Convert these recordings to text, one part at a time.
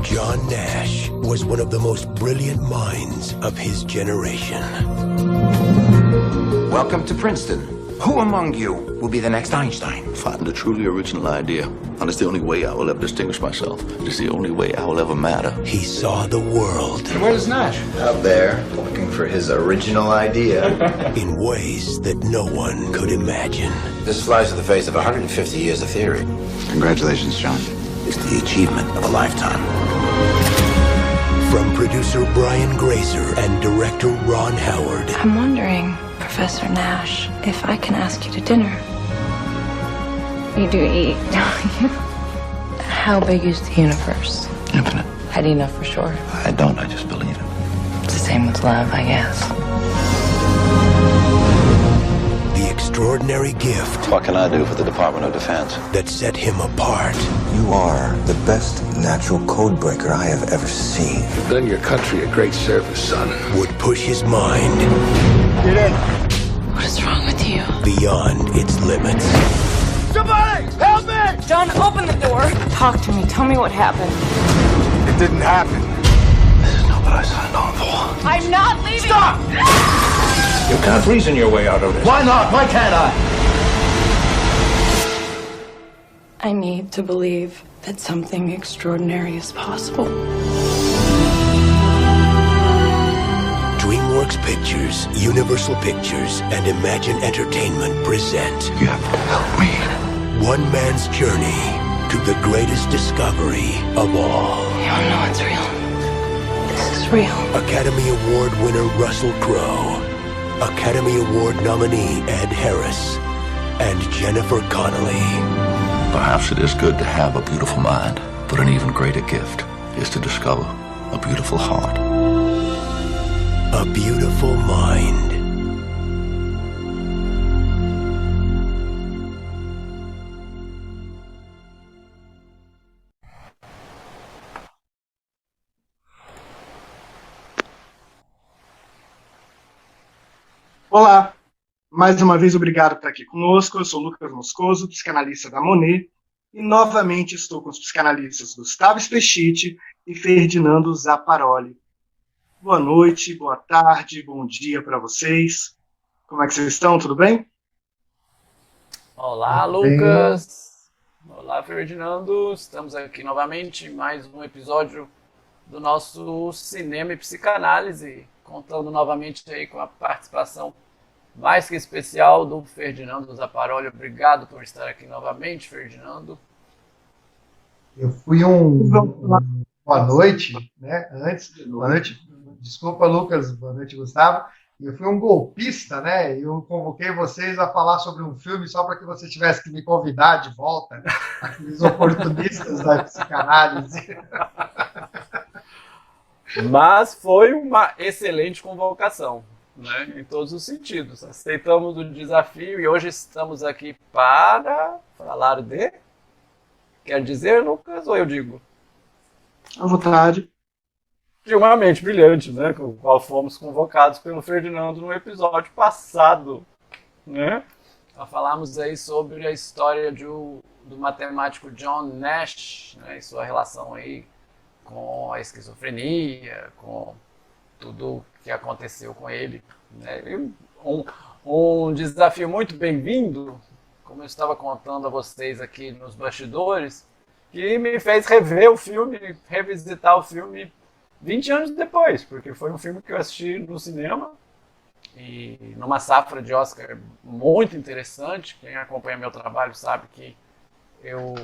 John Nash was one of the most brilliant minds of his generation. Welcome to Princeton. Who among you will be the next Einstein? Find a truly original idea. And it's the only way I will ever distinguish myself. It's the only way I will ever matter. He saw the world. Where's Nash? Out there, looking for his original idea. In ways that no one could imagine. This flies in the face of 150 years of theory. Congratulations, John. It's the achievement of a lifetime. From producer Brian Grazer and director Ron Howard. I'm wondering, Professor Nash, if I can ask you to dinner. You do eat, don't you? How big is the universe? Infinite. How do you know for sure? I don't, I just believe it. It's the same with love, I guess. The extraordinary gift What can I do for the Department of Defense? that set him apart. You are the best natural code breaker I have ever seen. You've done your country a great service, son. Would push his mind Get in. What is wrong with you? beyond its limits. Somebody, help me! John, open the door. Talk to me. Tell me what happened. It didn't happen. This is not what I signed on for. I'm not leaving. Stop! You can't reason your way out of this. Why not? Why can't I? I need to believe that something extraordinary is possible. DreamWorks Pictures, Universal Pictures, and Imagine Entertainment present You have to help me. one man's journey to the greatest discovery of all. You don't know it's real. This is real. Academy Award winner Russell Crowe, Academy Award nominee Ed Harris, and Jennifer Connelly. Perhaps it is good to have a beautiful mind, but an even greater gift is to discover a beautiful heart. A Beautiful Mind. Olá, mais uma vez obrigado por estar aqui conosco. Eu sou Lucas Moscoso, psicanalista da Monet, e novamente estou com os psicanalistas Gustavo Spechiti e Ferdinando Zapparoli. Boa noite, boa tarde, bom dia para vocês. Como é que vocês estão? Tudo bem? Olá, Lucas. Olá, Ferdinando. Estamos aqui novamente em mais um episódio do nosso Cinema e Psicanálise, contando novamente aí com a participação mais que especial do Ferdinando Zapparoli. Obrigado por estar aqui novamente, Ferdinando. Eu fui boa noite, né? Boa noite. Desculpa, Lucas. Boa noite, Gustavo. Eu fui um golpista, né? Eu convoquei vocês a falar sobre um filme só para que vocês tivessem que me convidar de volta, aqueles oportunistas da psicanálise. Mas foi uma excelente convocação, né? Em todos os sentidos. Aceitamos o desafio e hoje estamos aqui para falar de... Quer dizer, Lucas, ou eu digo? À vontade. De Uma Mente Brilhante, né? Com o qual fomos convocados pelo Ferdinando no episódio passado, né? Falámos aí sobre a história do matemático John Nash, né? E sua relação aí com a esquizofrenia, com tudo que aconteceu com ele, né? E um desafio muito bem-vindo, como eu estava contando a vocês aqui nos bastidores, que me fez rever o filme, revisitar o filme 20 anos depois, porque foi um filme que eu assisti no cinema e numa safra de Oscar muito interessante. Quem acompanha meu trabalho sabe que eu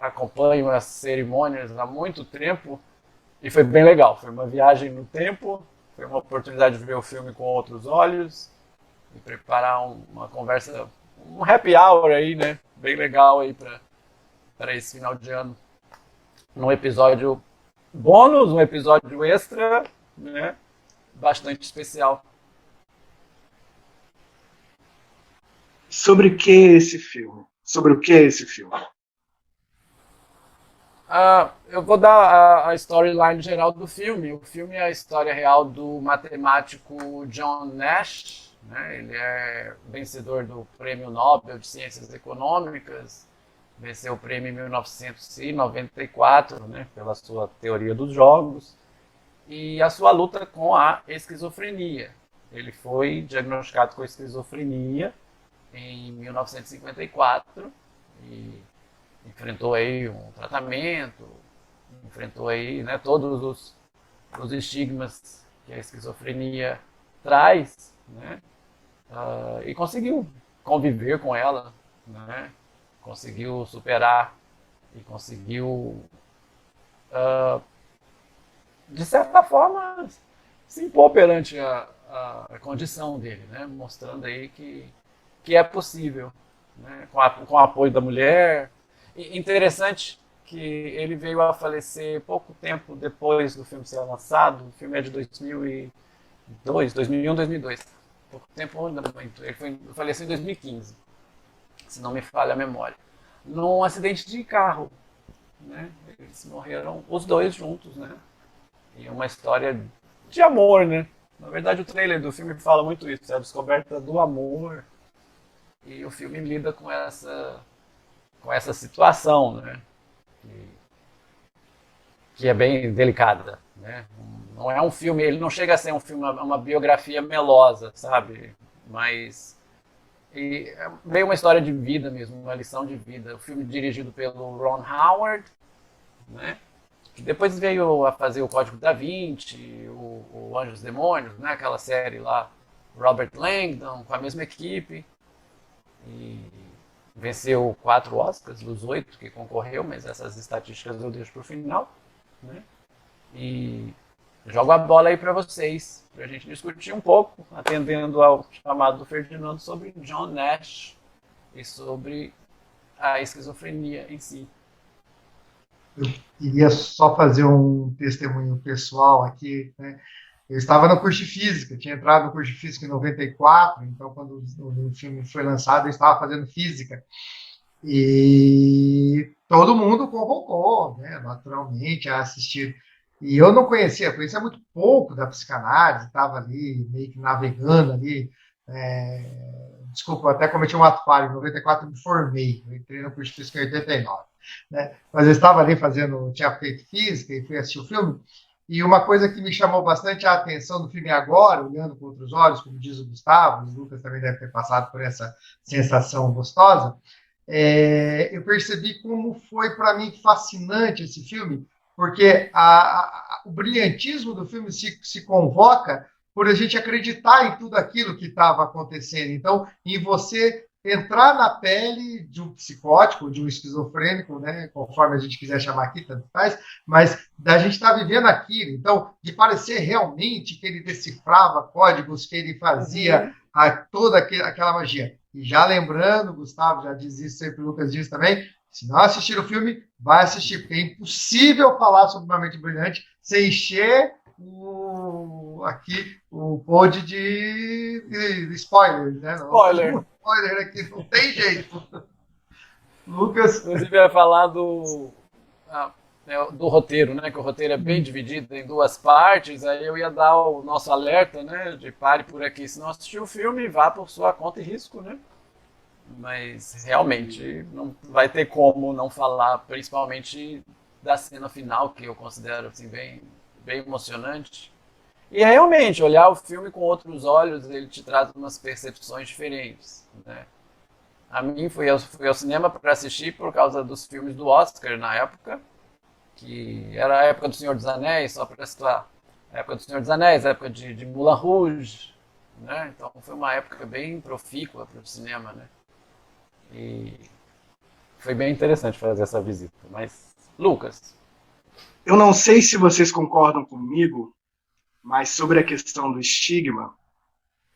acompanho as cerimônias há muito tempo e foi bem legal. Foi uma viagem no tempo, foi uma oportunidade de ver o filme com outros olhos e preparar uma conversa, um happy hour aí, né? Bem legal aí para esse final de ano. Num episódio bônus, um episódio extra, né? Bastante especial. Sobre o que é esse filme? Sobre o que é esse filme? Eu vou dar a storyline geral do filme. O filme é a história real do matemático John Nash, né? Ele é vencedor do Prêmio Nobel de Ciências Econômicas venceu o prêmio em 1994, né, pela sua teoria dos jogos, e a sua luta com a esquizofrenia. Ele foi diagnosticado com esquizofrenia em 1954 e enfrentou aí um tratamento, enfrentou aí, né, todos os estigmas que a esquizofrenia traz, né, e conseguiu conviver com ela, né, conseguiu superar e conseguiu, de certa forma, se impor perante a condição dele, né, mostrando aí que é possível, né, com o apoio da mulher. E interessante que ele veio a falecer pouco tempo depois do filme ser lançado. O filme é de 2001, 2002. Pouco tempo, ele faleceu em 2015, se não me falha a memória, num acidente de carro, né? Eles morreram os dois juntos, né? E uma história de amor, né? Na verdade, o trailer do filme fala muito isso, é a descoberta do amor, e o filme lida com essa situação, né? Que é bem delicada, né? Não é um filme, ele não chega a ser um filme, uma biografia melosa, sabe? Mas veio uma história de vida mesmo, uma lição de vida. O filme dirigido pelo Ron Howard, né? Que depois veio a fazer o Código da Vinci, o Anjos e Demônios, né? Aquela série lá, Robert Langdon, com a mesma equipe. E venceu 4 Oscars dos 8 que concorreu, mas essas estatísticas eu deixo para o final, né? E jogo a bola aí para vocês, para a gente discutir um pouco, atendendo ao chamado do Ferdinando, sobre John Nash e sobre a esquizofrenia em si. Eu queria só fazer um testemunho pessoal aqui, né? Eu estava no curso de física, tinha entrado no curso de física em 94, então quando o filme foi lançado eu estava fazendo física. E todo mundo convocou, né, naturalmente, a assistir. E eu não conhecia muito pouco da psicanálise, estava ali meio que navegando ali. Desculpa, eu até cometi um ato falho, em 94 eu me formei, eu entrei no curso de física em 89. Né? Mas eu estava ali tinha feito física e fui assistir o filme. E uma coisa que me chamou bastante a atenção do filme agora, olhando com outros olhos, como diz o Gustavo, o Lucas também deve ter passado por essa sensação gostosa, eu percebi como foi para mim fascinante esse filme, porque o brilhantismo do filme se convoca por a gente acreditar em tudo aquilo que estava acontecendo. Então, em você entrar na pele de um psicótico, de um esquizofrênico, né, conforme a gente quiser chamar aqui, tanto faz, mas da gente estar vivendo aquilo, então, de parecer realmente que ele decifrava códigos, que ele fazia toda aquela magia. E já lembrando, Gustavo já diz isso sempre, o Lucas diz também, se não assistir o filme, vai assistir, porque é impossível falar sobre Uma Mente Brilhante sem encher o pod de spoilers, né? Spoiler aqui, não tem jeito. Lucas. Inclusive, eu ia falar do roteiro, né? Que o roteiro é bem dividido em 2 partes. Aí eu ia dar o nosso alerta, né? De pare por aqui. Se não assistir o filme, vá por sua conta e risco, né? Mas realmente não vai ter como não falar, principalmente da cena final, que eu considero assim, bem emocionante. E realmente, olhar o filme com outros olhos, ele te traz umas percepções diferentes, né? A mim, fui ao cinema para assistir por causa dos filmes do Oscar na época, que era a época do Senhor dos Anéis, só para situar. A época do Senhor dos Anéis, a época de Moulin Rouge, né? Então foi uma época bem profícua para o cinema, né? E foi bem interessante fazer essa visita. Mas, Lucas. Eu não sei se vocês concordam comigo, mas sobre a questão do estigma,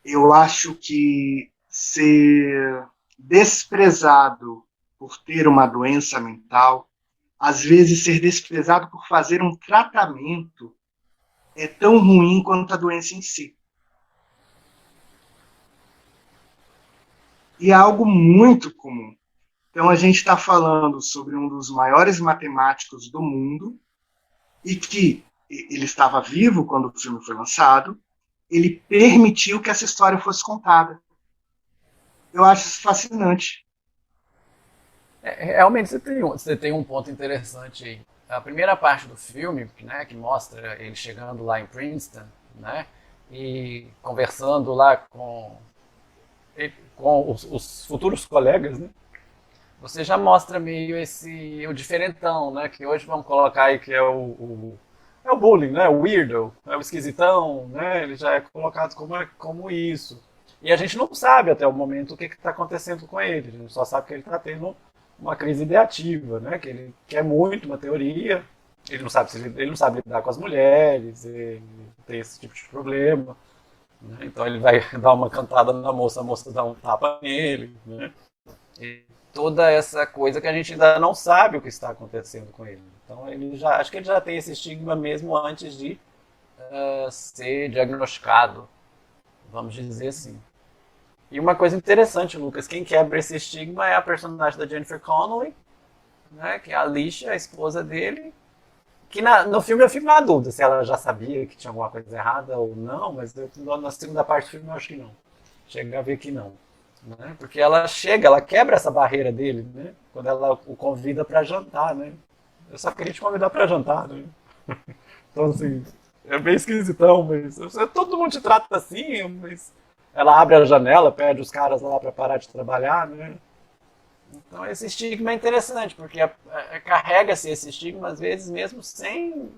eu acho que ser desprezado por ter uma doença mental, às vezes ser desprezado por fazer um tratamento, é tão ruim quanto a doença em si. E é algo muito comum. Então a gente está falando sobre um dos maiores matemáticos do mundo, e que ele estava vivo quando o filme foi lançado, ele permitiu que essa história fosse contada. Eu acho isso fascinante. Realmente você tem um ponto interessante aí. A primeira parte do filme, né, que mostra ele chegando lá em Princeton, né, e conversando lá com os futuros colegas, né, você já mostra meio o diferentão, né, que hoje vamos colocar aí que é o bullying, né, o weirdo, é o esquisitão, né, ele já é colocado como isso. E a gente não sabe até o momento o que está acontecendo com ele, a gente só sabe que ele está tendo uma crise ideativa, né, que ele quer muito uma teoria, ele não sabe lidar com as mulheres, ele tem esse tipo de problema, né, então ele vai dar uma cantada na moça, a moça dá um tapa nele, né, e toda essa coisa que a gente ainda não sabe o que está acontecendo com ele. Então acho que ele já tem esse estigma mesmo antes de ser diagnosticado, vamos dizer assim. E uma coisa interessante, Lucas, quem quebra esse estigma é a personagem da Jennifer Connelly, né, que é a Alicia, a esposa dele, que no filme eu fico na dúvida se ela já sabia que tinha alguma coisa errada ou não, mas na segunda parte do filme eu acho que não. Chega a ver que não. Né? Porque ela quebra essa barreira dele, né? Quando ela o convida para jantar, né? Eu só queria te convidar para jantar, né? Então, assim, é bem esquisitão, mas todo mundo te trata assim, mas ela abre a janela, pede os caras lá para parar de trabalhar, né? Então esse estigma é interessante, porque carrega-se esse estigma às vezes mesmo sem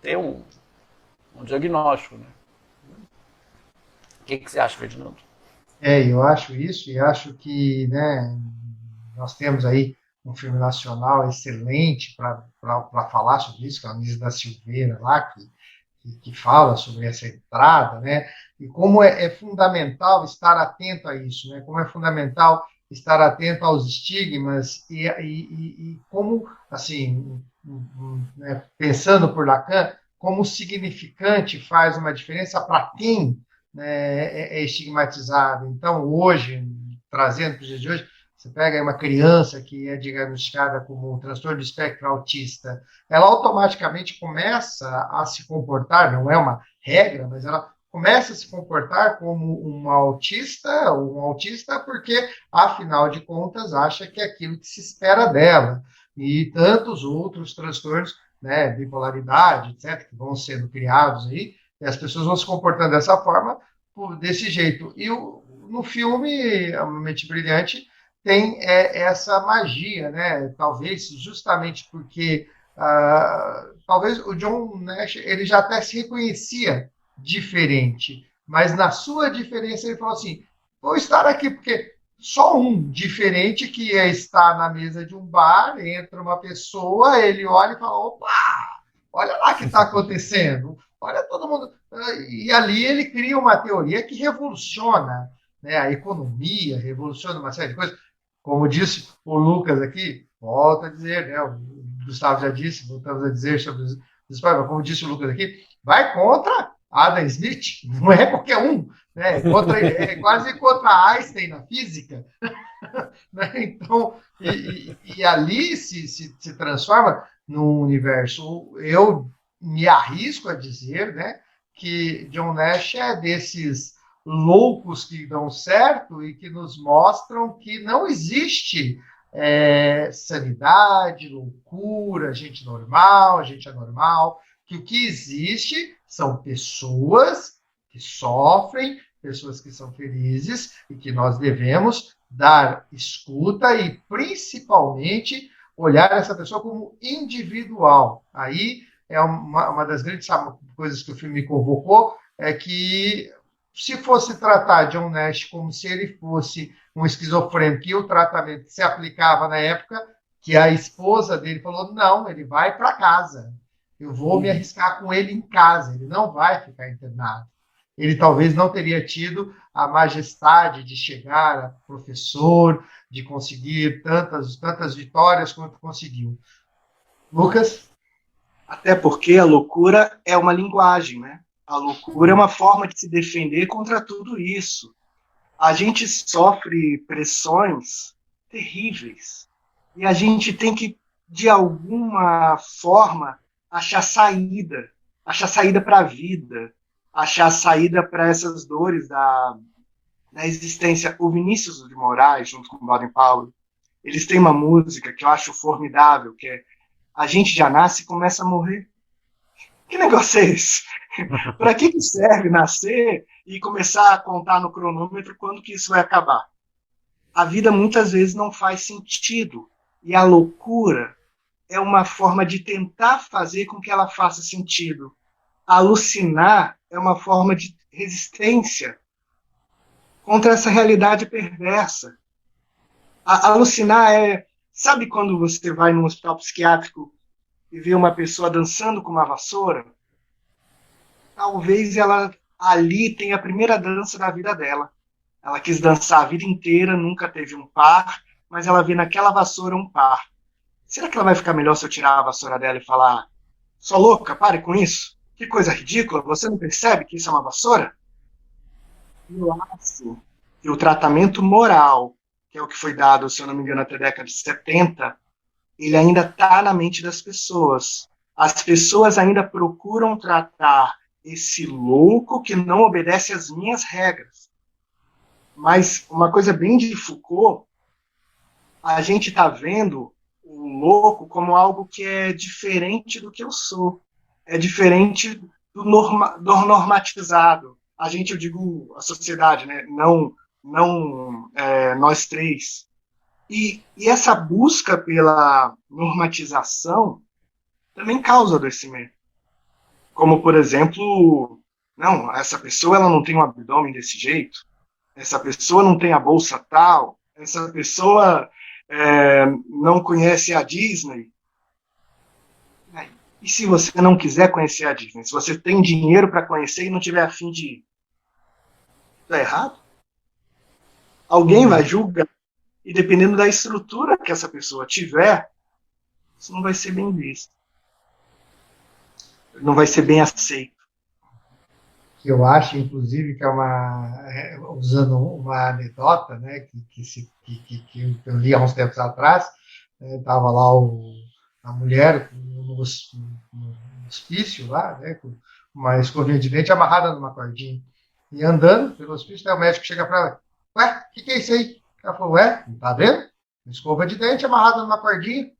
ter um diagnóstico, né? O que você acha, Ferdinando? Eu acho isso, e acho que, né, nós temos aí um filme nacional excelente para falar sobre isso, que é a Anísio da Silveira lá, que fala sobre essa entrada, né, e como é fundamental estar atento a isso, né, como é fundamental estar atento aos estigmas e como, assim, né, pensando por Lacan, como o significante faz uma diferença para quem, né, é estigmatizado. Então, hoje, trazendo para os dias de hoje, você pega uma criança que é diagnosticada como um transtorno do espectro autista, ela automaticamente começa a se comportar, não é uma regra, mas ela começa a se comportar como um autista porque, afinal de contas, acha que é aquilo que se espera dela. E tantos outros transtornos, né, bipolaridade, etc., que vão sendo criados aí, e as pessoas vão se comportando dessa forma, desse jeito. E no filme, A Mente Brilhante, tem essa magia, né? Talvez justamente porque talvez o John Nash ele já até se reconhecia diferente, mas na sua diferença ele falou assim, vou estar aqui porque só um diferente que é estar na mesa de um bar, entra uma pessoa, ele olha e fala, opa, olha lá o que está acontecendo, olha todo mundo. E ali ele cria uma teoria que revoluciona, né, a economia, revoluciona uma série de coisas. Como disse o Lucas aqui, volto a dizer, né, o Gustavo já disse, voltamos a dizer sobre os spoilers, como disse o Lucas aqui, vai contra Adam Smith, não é qualquer um, né, é quase contra Einstein na física. Né? Então, e ali se transforma num universo. Eu me arrisco a dizer, né, que John Nash é desses loucos que dão certo e que nos mostram que não existe sanidade, loucura, gente normal, gente anormal, que o que existe são pessoas que sofrem, pessoas que são felizes e que nós devemos dar escuta e, principalmente, olhar essa pessoa como individual. Aí é uma das grandes coisas que o filme me convocou, é que se fosse tratar John Nash como se ele fosse um esquizofrênico e o tratamento se aplicava na época, que a esposa dele falou, não, ele vai para casa, eu vou me arriscar com ele em casa, ele não vai ficar internado. Ele talvez não teria tido a majestade de chegar a professor, de conseguir tantas vitórias quanto conseguiu. Lucas? Até porque a loucura é uma linguagem, né? A loucura é uma forma de se defender contra tudo isso. A gente sofre pressões terríveis e a gente tem que, de alguma forma, achar saída para a vida, achar saída para essas dores da existência. O Vinícius de Moraes, junto com o Baden-Powell, eles têm uma música que eu acho formidável, que é A gente já nasce e começa a morrer. Que negócio é esse? Para que serve nascer e começar a contar no cronômetro quando que isso vai acabar? A vida muitas vezes não faz sentido. E a loucura é uma forma de tentar fazer com que ela faça sentido. Alucinar é uma forma de resistência contra essa realidade perversa. Alucinar é... Sabe quando você vai num hospital psiquiátrico e vê uma pessoa dançando com uma vassoura? Talvez ela ali tenha a primeira dança da vida dela. Ela quis dançar a vida inteira, nunca teve um par, mas ela vê naquela vassoura um par. Será que ela vai ficar melhor se eu tirar a vassoura dela e falar: sua louca, pare com isso? Que coisa ridícula, você não percebe que isso é uma vassoura? Eu acho que o tratamento moral, que é o que foi dado, se eu não me engano, até a década de 70, ele ainda está na mente das pessoas. As pessoas ainda procuram tratar esse louco que não obedece às minhas regras. Mas uma coisa bem de Foucault, a gente está vendo o louco como algo que é diferente do que eu sou. É diferente do normatizado. A gente, eu digo, a sociedade, né? Não nós três. E essa busca pela normatização também causa adoecimento. Como, por exemplo, não, essa pessoa ela não tem um abdômen desse jeito, essa pessoa não tem a bolsa tal, essa pessoa não conhece a Disney. E se você não quiser conhecer a Disney? Se você tem dinheiro para conhecer e não tiver a fim de ir? Está errado? Alguém vai julgar, e dependendo da estrutura que essa pessoa tiver, isso não vai ser bem visto. Não vai ser bem aceito. Eu acho, inclusive, que usando uma anedota, né, que eu li há uns tempos atrás, estava lá a mulher no hospício lá, né, com uma escovinha de dente amarrada numa cordinha, e andando pelo hospício, o médico chega para ela: ué, o que é isso aí? Ela falou: ué, não tá vendo? Uma escova de dente amarrada numa cordinha.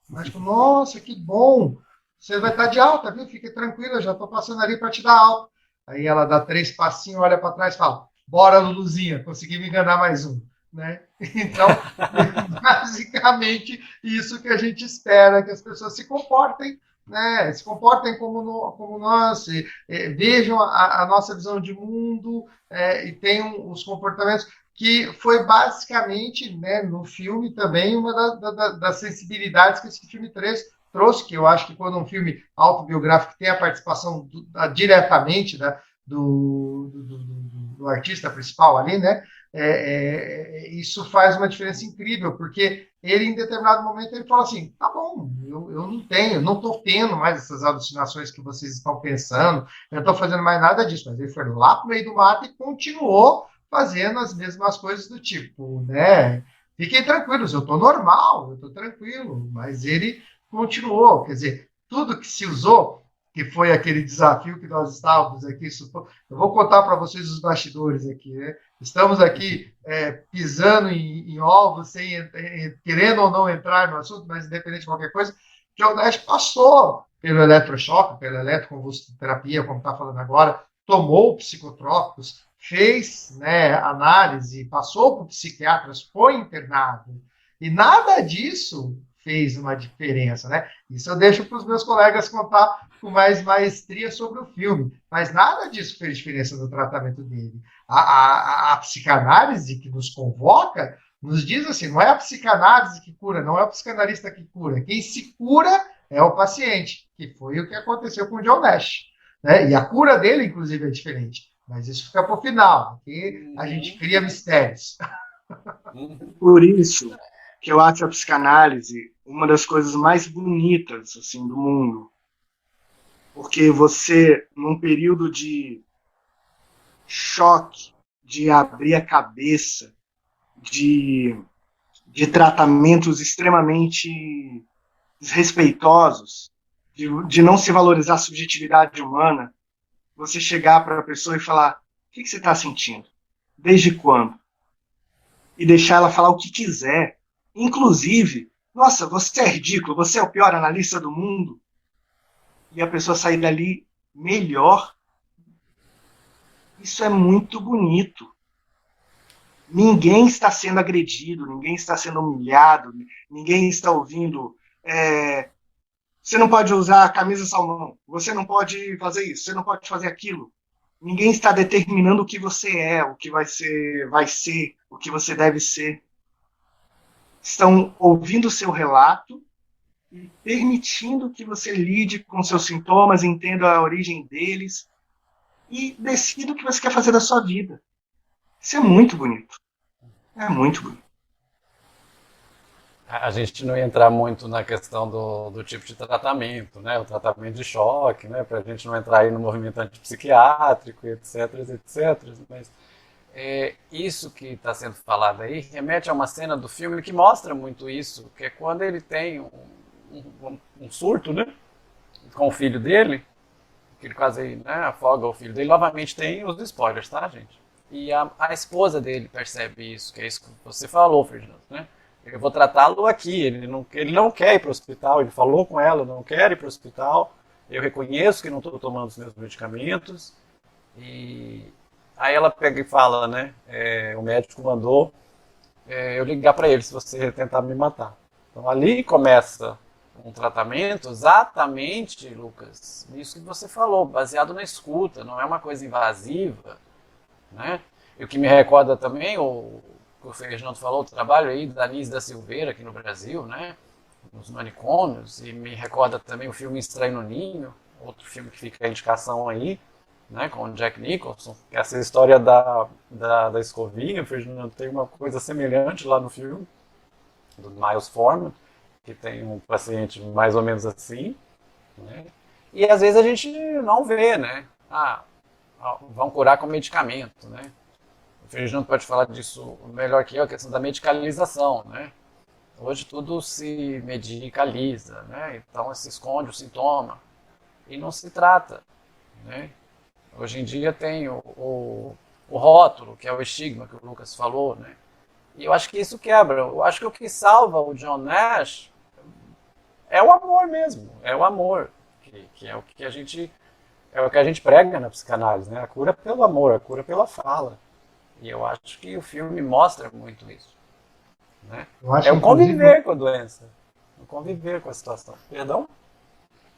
O médico: nossa, que bom, você vai estar de alta, viu? Fique tranquila, eu já estou passando ali para te dar alta. Aí ela dá 3 passinhos, olha para trás e fala: bora, Luluzinha, consegui me enganar mais um. Né? Então, basicamente, isso que a gente espera, que as pessoas se comportem, né? Se comportem como nós, vejam a nossa visão de mundo, e tenham os comportamentos, que foi basicamente, né, no filme também uma das sensibilidades que esse filme trouxe, que eu acho que quando um filme autobiográfico tem a participação diretamente do artista principal ali, né, isso faz uma diferença incrível, porque ele, em determinado momento, ele fala assim: tá bom, eu não estou tendo mais essas alucinações que vocês estão pensando, eu não estou fazendo mais nada disso, mas ele foi lá para o meio do mato e continuou fazendo as mesmas coisas do tipo, né, fiquem tranquilos, eu estou normal, eu estou tranquilo, mas ele continuou, quer dizer, tudo que se usou, que foi aquele desafio que nós estávamos aqui, eu vou contar para vocês os bastidores aqui, né? Estamos aqui pisando em ovos, querendo ou não entrar no assunto, mas independente de qualquer coisa, que o Nash passou pelo eletrochoque, pela eletroconvulsoterapia, como está falando agora, tomou psicotrópicos, fez, né, análise, passou por psiquiatras, foi internado, e nada disso fez uma diferença, né? Isso eu deixo para os meus colegas contar com mais maestria sobre o filme, mas nada disso fez diferença no tratamento dele. A psicanálise que nos convoca nos diz assim: não é a psicanálise que cura, não é o psicanalista que cura, quem se cura é o paciente, que foi o que aconteceu com o John Nash, né? E a cura dele, inclusive, é diferente, mas isso fica para o final, porque a gente cria mistérios. Por isso que eu acho a psicanálise uma das coisas mais bonitas assim do mundo, porque você, num período de choque, de abrir a cabeça, de tratamentos extremamente desrespeitosos, de não se valorizar a subjetividade humana, você chegar para a pessoa e falar: o que você está sentindo? Desde quando? E deixar ela falar o que quiser. Inclusive, nossa, você é ridículo, você é o pior analista do mundo. E a pessoa sair dali melhor. Isso é muito bonito. Ninguém está sendo agredido, ninguém está sendo humilhado, ninguém está ouvindo. Você não pode usar a camisa salmão, você não pode fazer isso, você não pode fazer aquilo. Ninguém está determinando o que você é, o que vai ser, o que você deve ser. Estão ouvindo o seu relato e permitindo que você lide com seus sintomas, entenda a origem deles e decida o que você quer fazer da sua vida. Isso é muito bonito. É muito bonito. A gente não ia entrar muito na questão do tipo de tratamento, né? O tratamento de choque, né? Para a gente não entrar aí no movimento antipsiquiátrico, etc, etc. Mas isso que está sendo falado aí remete a uma cena do filme que mostra muito isso, que é quando ele tem um surto, né? Com o filho dele, que ele quase, né, afoga o filho dele. Novamente tem os spoilers, tá, gente? E a esposa dele percebe isso, que é isso que você falou, Ferdinando, né? Eu vou tratá-lo aqui, ele não quer ir para o hospital, ele falou com ela, não quer ir para o hospital, eu reconheço que não estou tomando os meus medicamentos, e aí ela pega e fala, né, o médico mandou eu ligar para ele se você tentar me matar. Então ali começa um tratamento exatamente, Lucas, nisso que você falou, baseado na escuta, não é uma coisa invasiva, né? E o que me recorda também, o Ferdinando falou, o trabalho aí da Anísia da Silveira aqui no Brasil, né? Nos manicômios, e me recorda também o filme Estranho no Ninho, outro filme que fica a indicação aí, né? Com o Jack Nicholson, que essa história da escovinha, o Ferdinando tem uma coisa semelhante lá no filme, do Miles Forman, que tem um paciente mais ou menos assim, né? E às vezes a gente não vê, né? Vão curar com medicamento, né? O Ferdinando pode falar disso melhor que eu, a questão da medicalização, né? Hoje tudo se medicaliza, né? Então se esconde o sintoma e não se trata, né? Hoje em dia tem o rótulo, que é o estigma que o Lucas falou, né? E eu acho que isso quebra. Eu acho que o que salva o John Nash é o amor mesmo, é o amor, que é o que a gente... É o que a gente prega na psicanálise, né? A cura pelo amor, a cura pela fala. E eu acho que o filme mostra muito isso, né? É o conviver com a doença, o conviver com a situação. Perdão?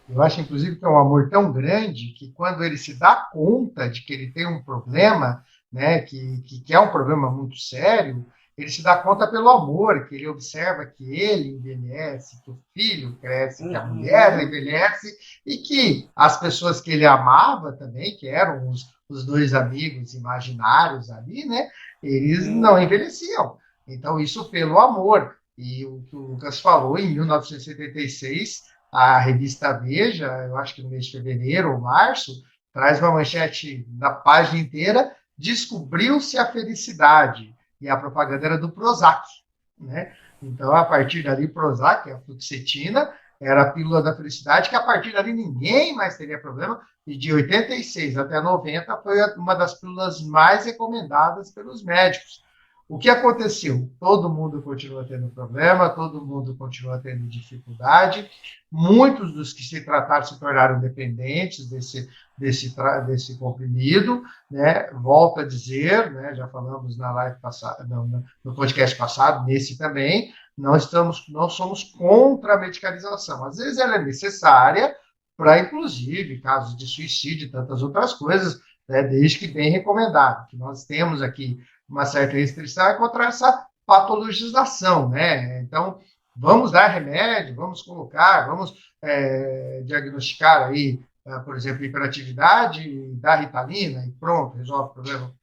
Eu acho, inclusive, que é um amor tão grande que quando ele se dá conta de que ele tem um problema, né, que é um problema muito sério, ele se dá conta pelo amor, que ele observa que ele envelhece, que o filho cresce, que a mulher envelhece, e que as pessoas que ele amava também, que eram os dois amigos imaginários ali, né, eles não envelheciam. Então, isso pelo amor. E o que o Lucas falou, em 1976, a revista Veja, eu acho que no mês de fevereiro ou março, traz uma manchete na página inteira: descobriu-se a felicidade. E a propaganda era do Prozac, né? Então, a partir dali, Prozac, a fluoxetina, era a pílula da felicidade, que a partir dali ninguém mais teria problema, e de 86 até 90 foi uma das pílulas mais recomendadas pelos médicos. O que aconteceu? Todo mundo continua tendo problema, todo mundo continua tendo dificuldade, muitos dos que se trataram se tornaram dependentes desse comprimido, né? Volto a dizer, né? Já falamos na live passada, no podcast passado, nesse também, não somos contra a medicalização. Às vezes ela é necessária para, inclusive, casos de suicídio e tantas outras coisas, né? Desde que bem recomendado. Que nós temos aqui uma certa restrição contra essa patologização, né? Então, vamos dar remédio, vamos colocar, vamos diagnosticar aí, por exemplo, hiperatividade, dar Ritalina e pronto, resolve o problema.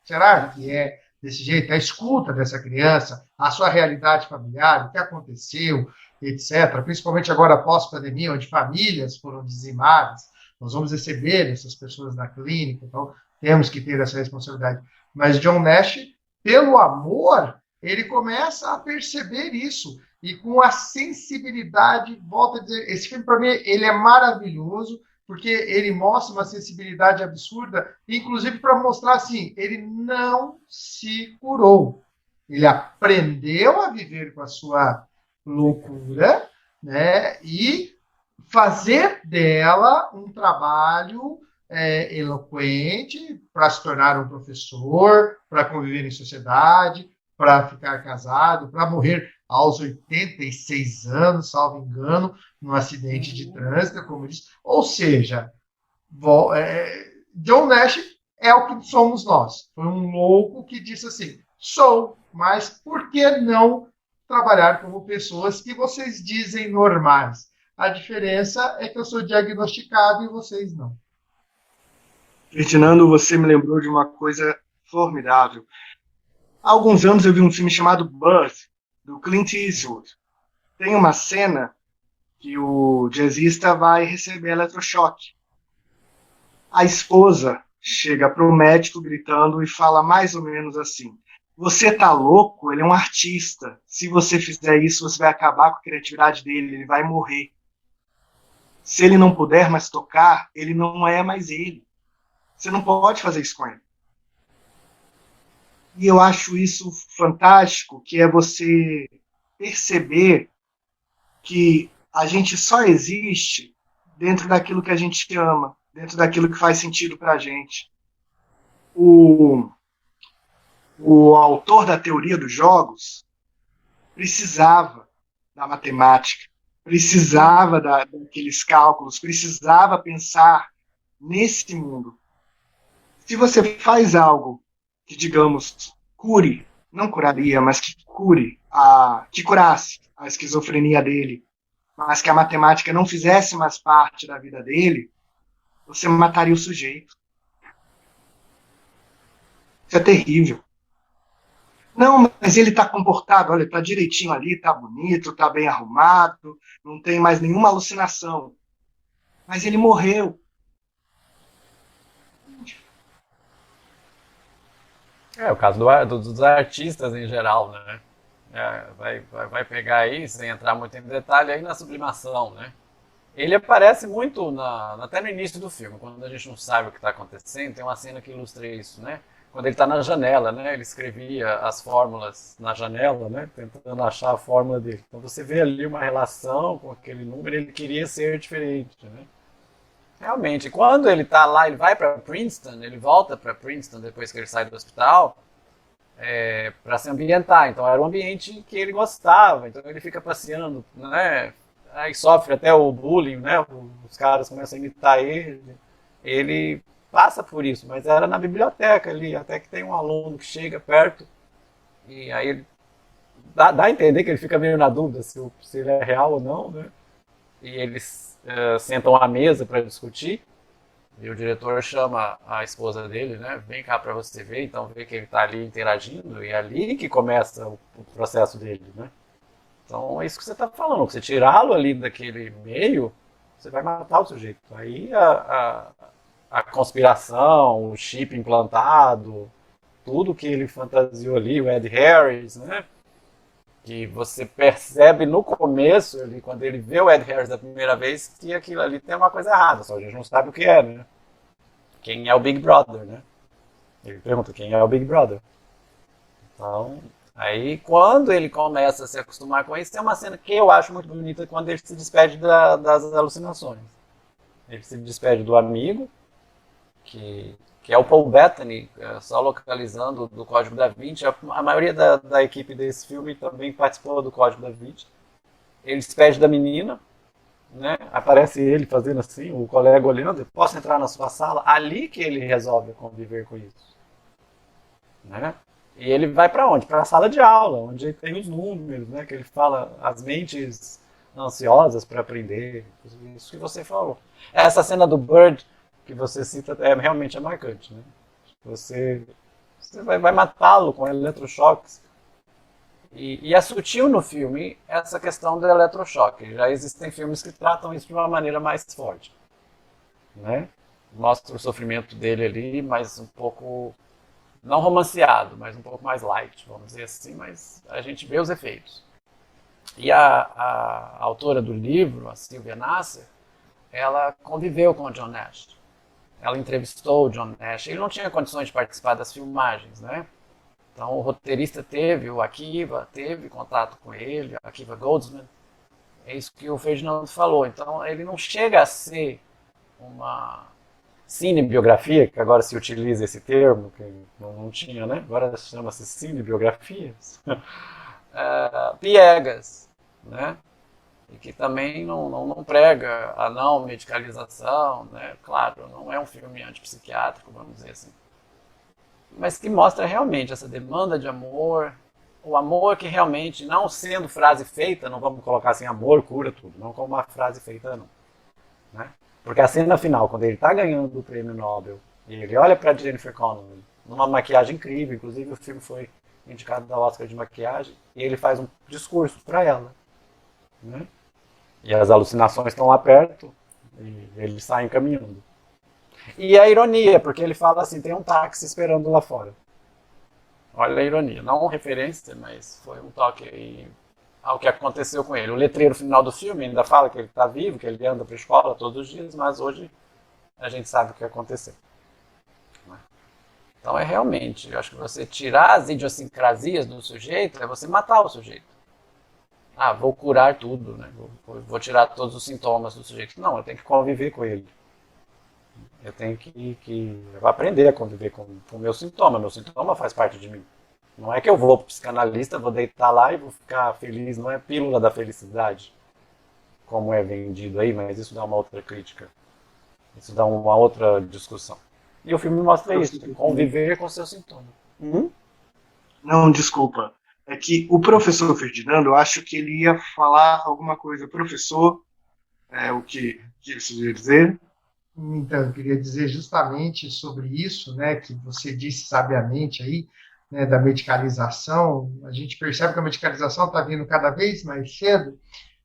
Será que é desse jeito? A escuta dessa criança, a sua realidade familiar, o que aconteceu, etc. Principalmente agora pós-pandemia, onde famílias foram dizimadas, nós vamos receber essas pessoas na clínica, então temos que ter essa responsabilidade. Mas John Nash, pelo amor, ele começa a perceber isso. E com a sensibilidade, volto a dizer, esse filme, para mim, ele é maravilhoso, porque ele mostra uma sensibilidade absurda, inclusive para mostrar assim, ele não se curou. Ele aprendeu a viver com a sua loucura, né? E fazer dela um trabalho eloquente para se tornar um professor, para conviver em sociedade, para ficar casado, para morrer aos 86 anos, salvo engano, num acidente de trânsito, como eu disse. Ou seja, John Nash é o que somos nós. Foi um louco que disse assim, sou, mas por que não trabalhar como pessoas que vocês dizem normais? A diferença é que eu sou diagnosticado e vocês não. Ferdinando, você me lembrou de uma coisa formidável. Há alguns anos eu vi um filme chamado Buzz, do Clint Eastwood. Tem uma cena que o jazzista vai receber eletrochoque. A esposa chega para o médico gritando e fala mais ou menos assim: você tá louco? Ele é um artista. Se você fizer isso, você vai acabar com a criatividade dele, ele vai morrer. Se ele não puder mais tocar, ele não é mais ele. Você não pode fazer isso com ele. E eu acho isso fantástico, que é você perceber que a gente só existe dentro daquilo que a gente ama, dentro daquilo que faz sentido para a gente. O autor da teoria dos jogos precisava da matemática, precisava daqueles cálculos, precisava pensar nesse mundo. Se você faz algo que, digamos, cure, não curaria, mas que que curasse a esquizofrenia dele, mas que a matemática não fizesse mais parte da vida dele, você mataria o sujeito. Isso é terrível. Não, mas ele está comportado, olha, está direitinho ali, está bonito, está bem arrumado, não tem mais nenhuma alucinação. Mas ele morreu. É o caso dos artistas em geral, né? Vai pegar aí, sem entrar muito em detalhe, aí na sublimação, né? Ele aparece muito até no início do filme, quando a gente não sabe o que está acontecendo, tem uma cena que ilustra isso, né? Quando ele está na janela, né? Ele escrevia as fórmulas na janela, né? Tentando achar a fórmula dele. Então você vê ali uma relação com aquele número, ele queria ser diferente, né? Realmente, quando ele está lá, ele vai para Princeton, ele volta para Princeton depois que ele sai do hospital, para se ambientar. Então era um ambiente que ele gostava, então ele fica passeando, né? Aí sofre até o bullying, né? Os caras começam a imitar ele. Ele passa por isso, mas era na biblioteca ali, até que tem um aluno que chega perto e aí ele dá a entender que ele fica meio na dúvida se ele é real ou não, né? E eles sentam à mesa para discutir e o diretor chama a esposa dele, né? Vem cá para você ver, então vê que ele está ali interagindo e é ali que começa o processo dele, né? Então é isso que você está falando, você tirá-lo ali daquele meio, você vai matar o sujeito. Aí a conspiração, o chip implantado, tudo que ele fantasiou ali, o Ed Harris, né? Que você percebe no começo, ali, quando ele vê o Ed Harris da primeira vez, que aquilo ali tem uma coisa errada, só a gente não sabe o que é, né? Quem é o Big Brother, né? Ele pergunta quem é o Big Brother. Então, aí quando ele começa a se acostumar com isso, tem uma cena que eu acho muito bonita quando ele se despede das alucinações. Ele se despede do amigo, que é o Paul Bettany, só localizando do Código da Vinci. A maioria da equipe desse filme também participou do Código da Vinci. Ele se despede da menina, né? Aparece ele fazendo assim, o colega olhando, posso entrar na sua sala? Ali que ele resolve conviver com isso, né? E ele vai para onde? Para a sala de aula, onde tem os números, né? Que ele fala as mentes ansiosas para aprender, isso que você falou. Essa cena do Bird que você cita realmente é marcante, né? Você vai matá-lo com eletrochoques. E é sutil no filme essa questão do eletrochoque. Já existem filmes que tratam isso de uma maneira mais forte, né? Mostra o sofrimento dele ali, mas um pouco, não romanceado, mas um pouco mais light, vamos dizer assim, mas a gente vê os efeitos. E a autora do livro, a Sylvia Nasser, ela conviveu com o John Nash. Ela entrevistou o John Nash. Ele não tinha condições de participar das filmagens, né? Então o roteirista teve, o Akiva teve contato com ele, Akiva Goldsman. É isso que o Ferdinando falou. Então ele não chega a ser uma cinebiografia, que agora se utiliza esse termo, que não tinha, né? Agora chama-se cinebiografias. Piegas, né? E que também não prega a não medicalização, né? Claro, não é um filme antipsiquiátrico, vamos dizer assim. Mas que mostra realmente essa demanda de amor, o amor que realmente, não sendo frase feita, não vamos colocar assim, amor cura tudo, não como uma frase feita, não. Né? Porque a cena final, quando ele está ganhando o prêmio Nobel, e ele olha para Jennifer Connelly, numa maquiagem incrível, inclusive o filme foi indicado ao Oscar de maquiagem, e ele faz um discurso para ela. Né? E as alucinações estão lá perto, e eles saem caminhando. E a ironia, porque ele fala assim, tem um táxi esperando lá fora. Olha a ironia, não uma referência, mas foi um toque aí ao que aconteceu com ele. O letreiro final do filme ainda fala que ele está vivo, que ele anda para a escola todos os dias, mas hoje a gente sabe o que aconteceu. Então é realmente, eu acho que você tirar as idiosincrasias do sujeito é você matar o sujeito. Ah, vou curar tudo, né? Vou tirar todos os sintomas do sujeito. Não, eu tenho que conviver com ele. Eu tenho que aprender a conviver com o meu sintoma. Meu sintoma faz parte de mim. Não é que eu vou para o psicanalista, vou deitar lá e vou ficar feliz. Não é pílula da felicidade, como é vendido aí, mas isso dá uma outra crítica. Isso dá uma outra discussão. E o filme mostra isso, conviver com o seu sintoma. Não, desculpa. É que o professor Ferdinando, eu acho que ele ia falar alguma coisa. Professor, o que você ia dizer? Então, eu queria dizer justamente sobre isso, né, que você disse sabiamente aí, né, da medicalização. A gente percebe que a medicalização está vindo cada vez mais cedo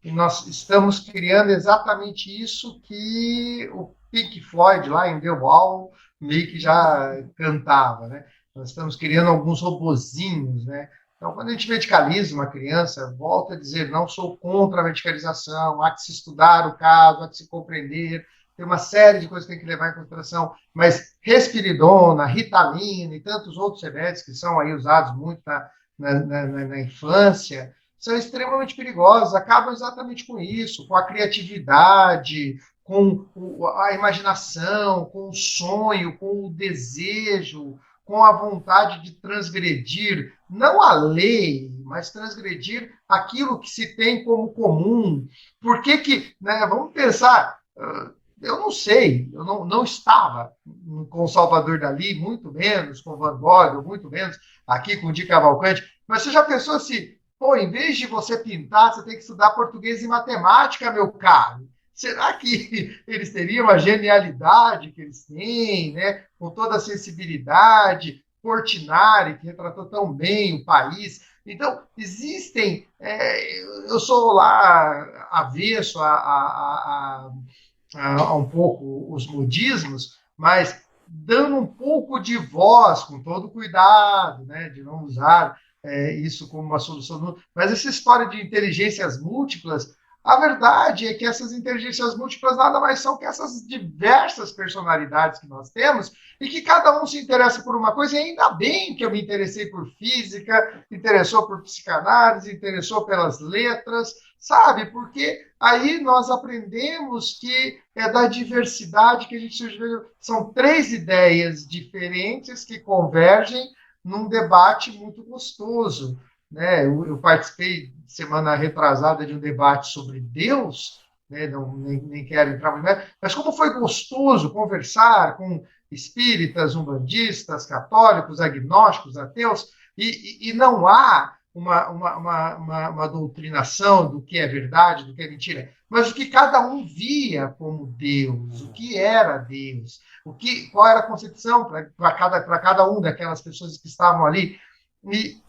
e nós estamos criando exatamente isso que o Pink Floyd lá em The Wall meio que já cantava, né? Nós estamos criando alguns robozinhos, né? Então, quando a gente medicaliza uma criança, volta a dizer, não sou contra a medicalização, há que se estudar o caso, há que se compreender, tem uma série de coisas que tem que levar em consideração, mas Risperidona, Ritalina e tantos outros remédios que são aí usados muito na infância, são extremamente perigosos, acabam exatamente com isso, com a criatividade, com a imaginação, com o sonho, com o desejo, com a vontade de transgredir, não a lei, mas transgredir aquilo que se tem como comum. Por que, né, vamos pensar, eu não sei, eu não estava com Salvador Dalí, muito menos com Van Gogh, muito menos aqui com Di Cavalcanti, mas você já pensou se, em vez de você pintar, você tem que estudar português e matemática, meu caro? Será que eles teriam a genialidade que eles têm, né? Com toda a sensibilidade? Portinari, que retratou tão bem o país. Então, existem... eu sou lá avesso a um pouco os modismos, mas dando um pouco de voz, com todo cuidado, né? De não usar isso como uma solução. Mas essa história de inteligências múltiplas, a verdade é que essas inteligências múltiplas nada mais são que essas diversas personalidades que nós temos e que cada um se interessa por uma coisa, e ainda bem que eu me interessei por física, interessou por psicanálise, interessou pelas letras, sabe? Porque aí nós aprendemos que é da diversidade que a gente surgiu. São 3 ideias diferentes que convergem num debate muito gostoso. Né? Eu participei semana retrasada de um debate sobre Deus, né? nem quero entrar muito mais, mas como foi gostoso conversar com espíritas, umbandistas, católicos, agnósticos, ateus, e não há uma doutrinação do que é verdade, do que é mentira, mas o que cada um via como Deus, o que era Deus, qual era a concepção para cada um daquelas pessoas que estavam ali. E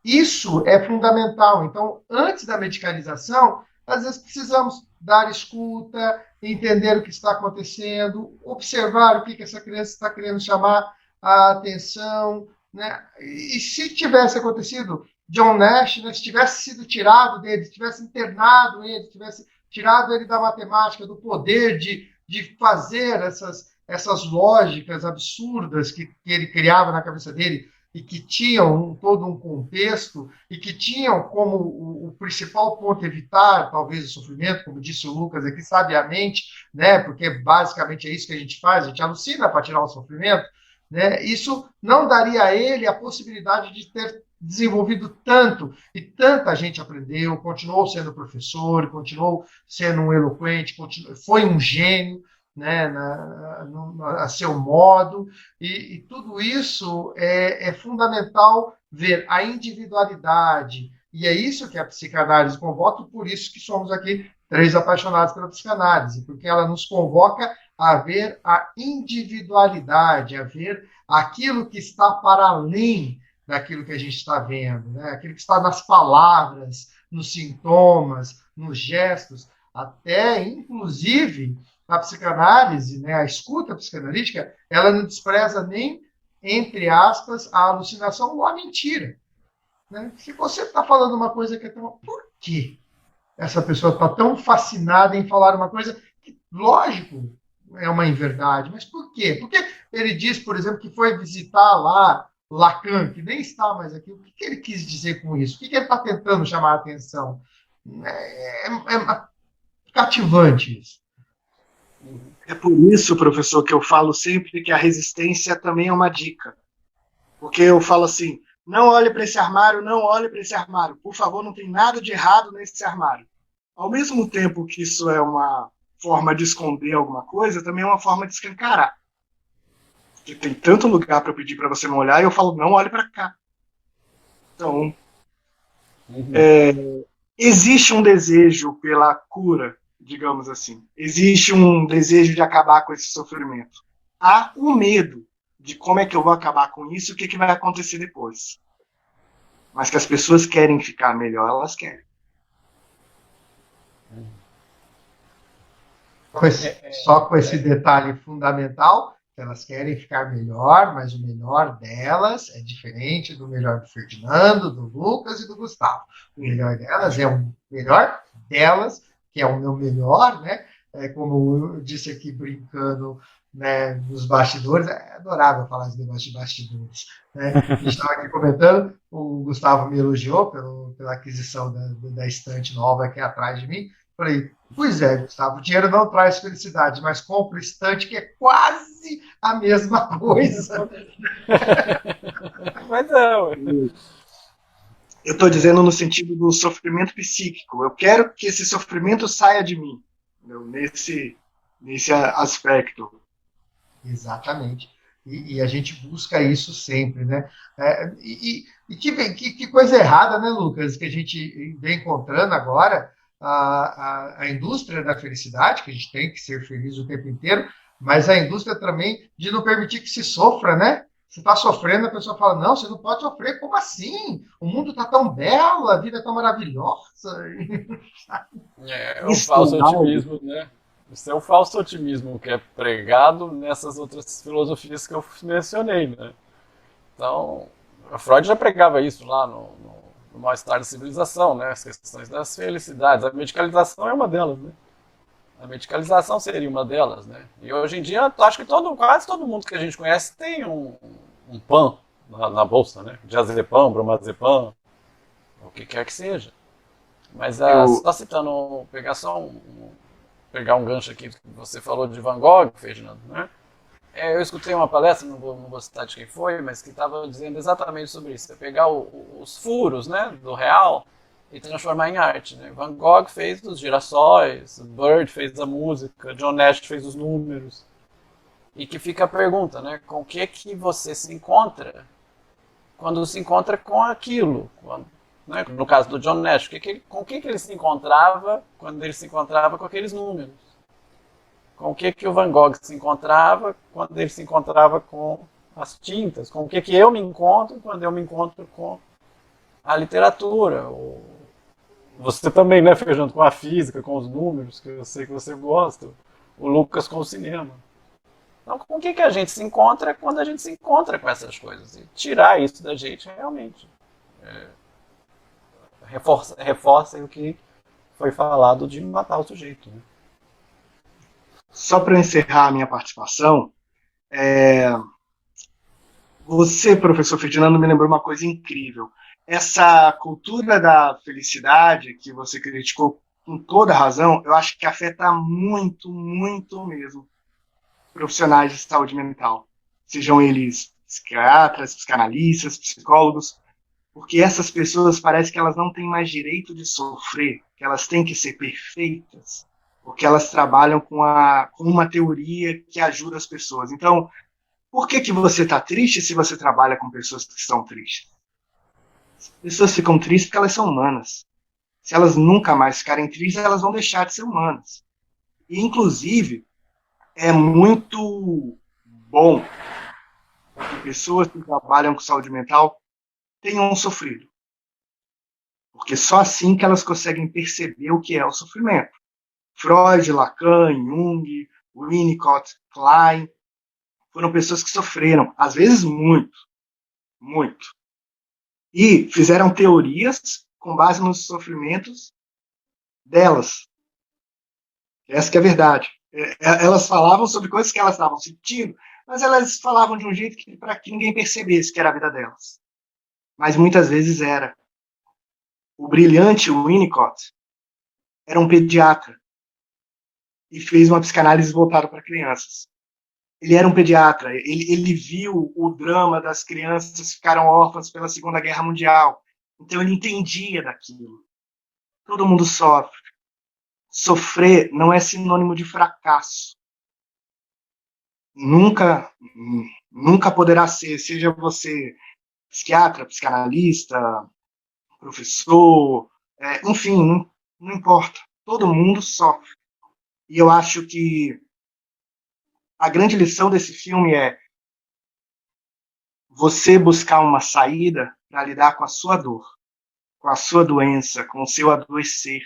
isso é fundamental. Então, antes da medicalização, às vezes precisamos dar escuta, entender o que está acontecendo, observar o que essa criança está querendo chamar a atenção. Né? E se tivesse acontecido John Nash, né, se tivesse sido tirado dele, se tivesse internado ele, se tivesse tirado ele da matemática, do poder de fazer essas lógicas absurdas que ele criava na cabeça dele, e que tinham todo um contexto e que tinham como o principal ponto evitar, talvez, o sofrimento, como disse o Lucas aqui, sabiamente, né, porque basicamente é isso que a gente faz, a gente alucina para tirar o sofrimento, né, isso não daria a ele a possibilidade de ter desenvolvido tanto, e tanta gente aprendeu, continuou sendo professor, continuou sendo um eloquente, foi um gênio, né, a seu modo, e tudo isso é fundamental ver a individualidade, e é isso que a psicanálise convoca, e por isso que somos aqui 3 apaixonados pela psicanálise, porque ela nos convoca a ver a individualidade, a ver aquilo que está para além daquilo que a gente está vendo, né? Aquilo que está nas palavras, nos sintomas, nos gestos, até, inclusive, a psicanálise, né, a escuta psicanalítica, ela não despreza nem, entre aspas, a alucinação ou a mentira. Né? Se você está falando uma coisa que é tão... Por que essa pessoa está tão fascinada em falar uma coisa que, lógico, é uma inverdade, mas por quê? Porque ele diz, por exemplo, que foi visitar lá Lacan, que nem está mais aqui. O que ele quis dizer com isso? O que ele está tentando chamar a atenção? É cativante isso. É por isso, professor, que eu falo sempre que a resistência também é uma dica. Porque eu falo assim, não olhe para esse armário, não olhe para esse armário. Por favor, não tem nada de errado nesse armário. Ao mesmo tempo que isso é uma forma de esconder alguma coisa, também é uma forma de escancarar. Porque tem tanto lugar para eu pedir para você não olhar, e eu falo, não olhe para cá. Então, existe um desejo pela cura, digamos assim. Existe um desejo de acabar com esse sofrimento. Há um medo de como é que eu vou acabar com isso e o que vai acontecer depois. Mas que as pessoas querem ficar melhor, elas querem. Só com esse detalhe fundamental, elas querem ficar melhor, mas o melhor delas é diferente do melhor do Ferdinando, do Lucas e do Gustavo. O melhor delas é o melhor delas, que é o meu melhor, né? Como eu disse aqui brincando, né, nos bastidores, é adorável falar esse negócio de bastidores. Né? A gente estava aqui comentando, o Gustavo me elogiou pela aquisição da estante nova aqui atrás de mim. Falei, pois é, Gustavo, o dinheiro não traz felicidade, mas compra estante que é quase a mesma coisa. Mas é, eu estou dizendo no sentido do sofrimento psíquico. Eu quero que esse sofrimento saia de mim, entendeu? Nesse aspecto. Exatamente. E a gente busca isso sempre, né? Que coisa errada, né, Lucas, que a gente vem encontrando agora, a indústria da felicidade, que a gente tem que ser feliz o tempo inteiro, mas a indústria também de não permitir que se sofra, né? Você está sofrendo, a pessoa fala, não, você não pode sofrer, como assim? O mundo está tão belo, a vida é tão maravilhosa. É o falso otimismo, né? Isso é o falso otimismo que é pregado nessas outras filosofias que eu mencionei, né? Então, a Freud já pregava isso lá no Mal-Estar da Civilização, né? As questões das felicidades. A medicalização é uma delas, né? A medicalização seria uma delas, né? E hoje em dia, eu acho que quase todo mundo que a gente conhece tem um PAN na bolsa, né? Diazepam, bromazepam, o que quer que seja. Mas você está citando, pegar um gancho aqui que você falou de Van Gogh, Ferdinando, né? Eu escutei uma palestra, não vou citar de quem foi, mas que estava dizendo exatamente sobre isso. É pegar os furos, né, do real e transformar em arte, né? Van Gogh fez os girassóis, Bird fez a música, John Nash fez os números. E que fica a pergunta, né? Com o que você se encontra quando se encontra com aquilo? Né? No caso do John Nash, com o que ele se encontrava quando ele se encontrava com aqueles números? Com o que o Van Gogh se encontrava quando ele se encontrava com as tintas? Com o que eu me encontro quando eu me encontro com a literatura? Você também, né, Fernando, com a física, com os números, que eu sei que você gosta. O Lucas com o cinema. Então, com o que a gente se encontra quando a gente se encontra com essas coisas? E tirar isso da gente realmente reforça o que foi falado de matar o sujeito, né? Só para encerrar a minha participação, Você, professor Ferdinando, me lembrou uma coisa incrível. Essa cultura da felicidade que você criticou com toda razão, eu acho que afeta muito, muito mesmo profissionais de saúde mental. Sejam eles psiquiatras, psicanalistas, psicólogos, porque essas pessoas parece que elas não têm mais direito de sofrer, que elas têm que ser perfeitas, porque elas trabalham com uma teoria que ajuda as pessoas. Então, por que você está triste se você trabalha com pessoas que estão tristes? As pessoas ficam tristes porque elas são humanas. Se elas nunca mais ficarem tristes, elas vão deixar de ser humanas. E, inclusive, é muito bom que pessoas que trabalham com saúde mental tenham sofrido. Porque só assim que elas conseguem perceber o que é o sofrimento. Freud, Lacan, Jung, Winnicott, Klein, foram pessoas que sofreram, às vezes muito, muito. E fizeram teorias com base nos sofrimentos delas. Essa que é a verdade. Elas falavam sobre coisas que elas estavam sentindo, mas elas falavam de um jeito para que ninguém percebesse que era a vida delas. Mas muitas vezes era. O brilhante Winnicott era um pediatra e fez uma psicanálise voltada para crianças. Ele era um pediatra, ele viu o drama das crianças que ficaram órfãs pela Segunda Guerra Mundial. Então ele entendia daquilo. Todo mundo sofre. Sofrer não é sinônimo de fracasso. Nunca poderá ser, seja você psiquiatra, psicanalista, professor, enfim, não importa. Todo mundo sofre. E eu acho que a grande lição desse filme é você buscar uma saída para lidar com a sua dor, com a sua doença, com o seu adoecer.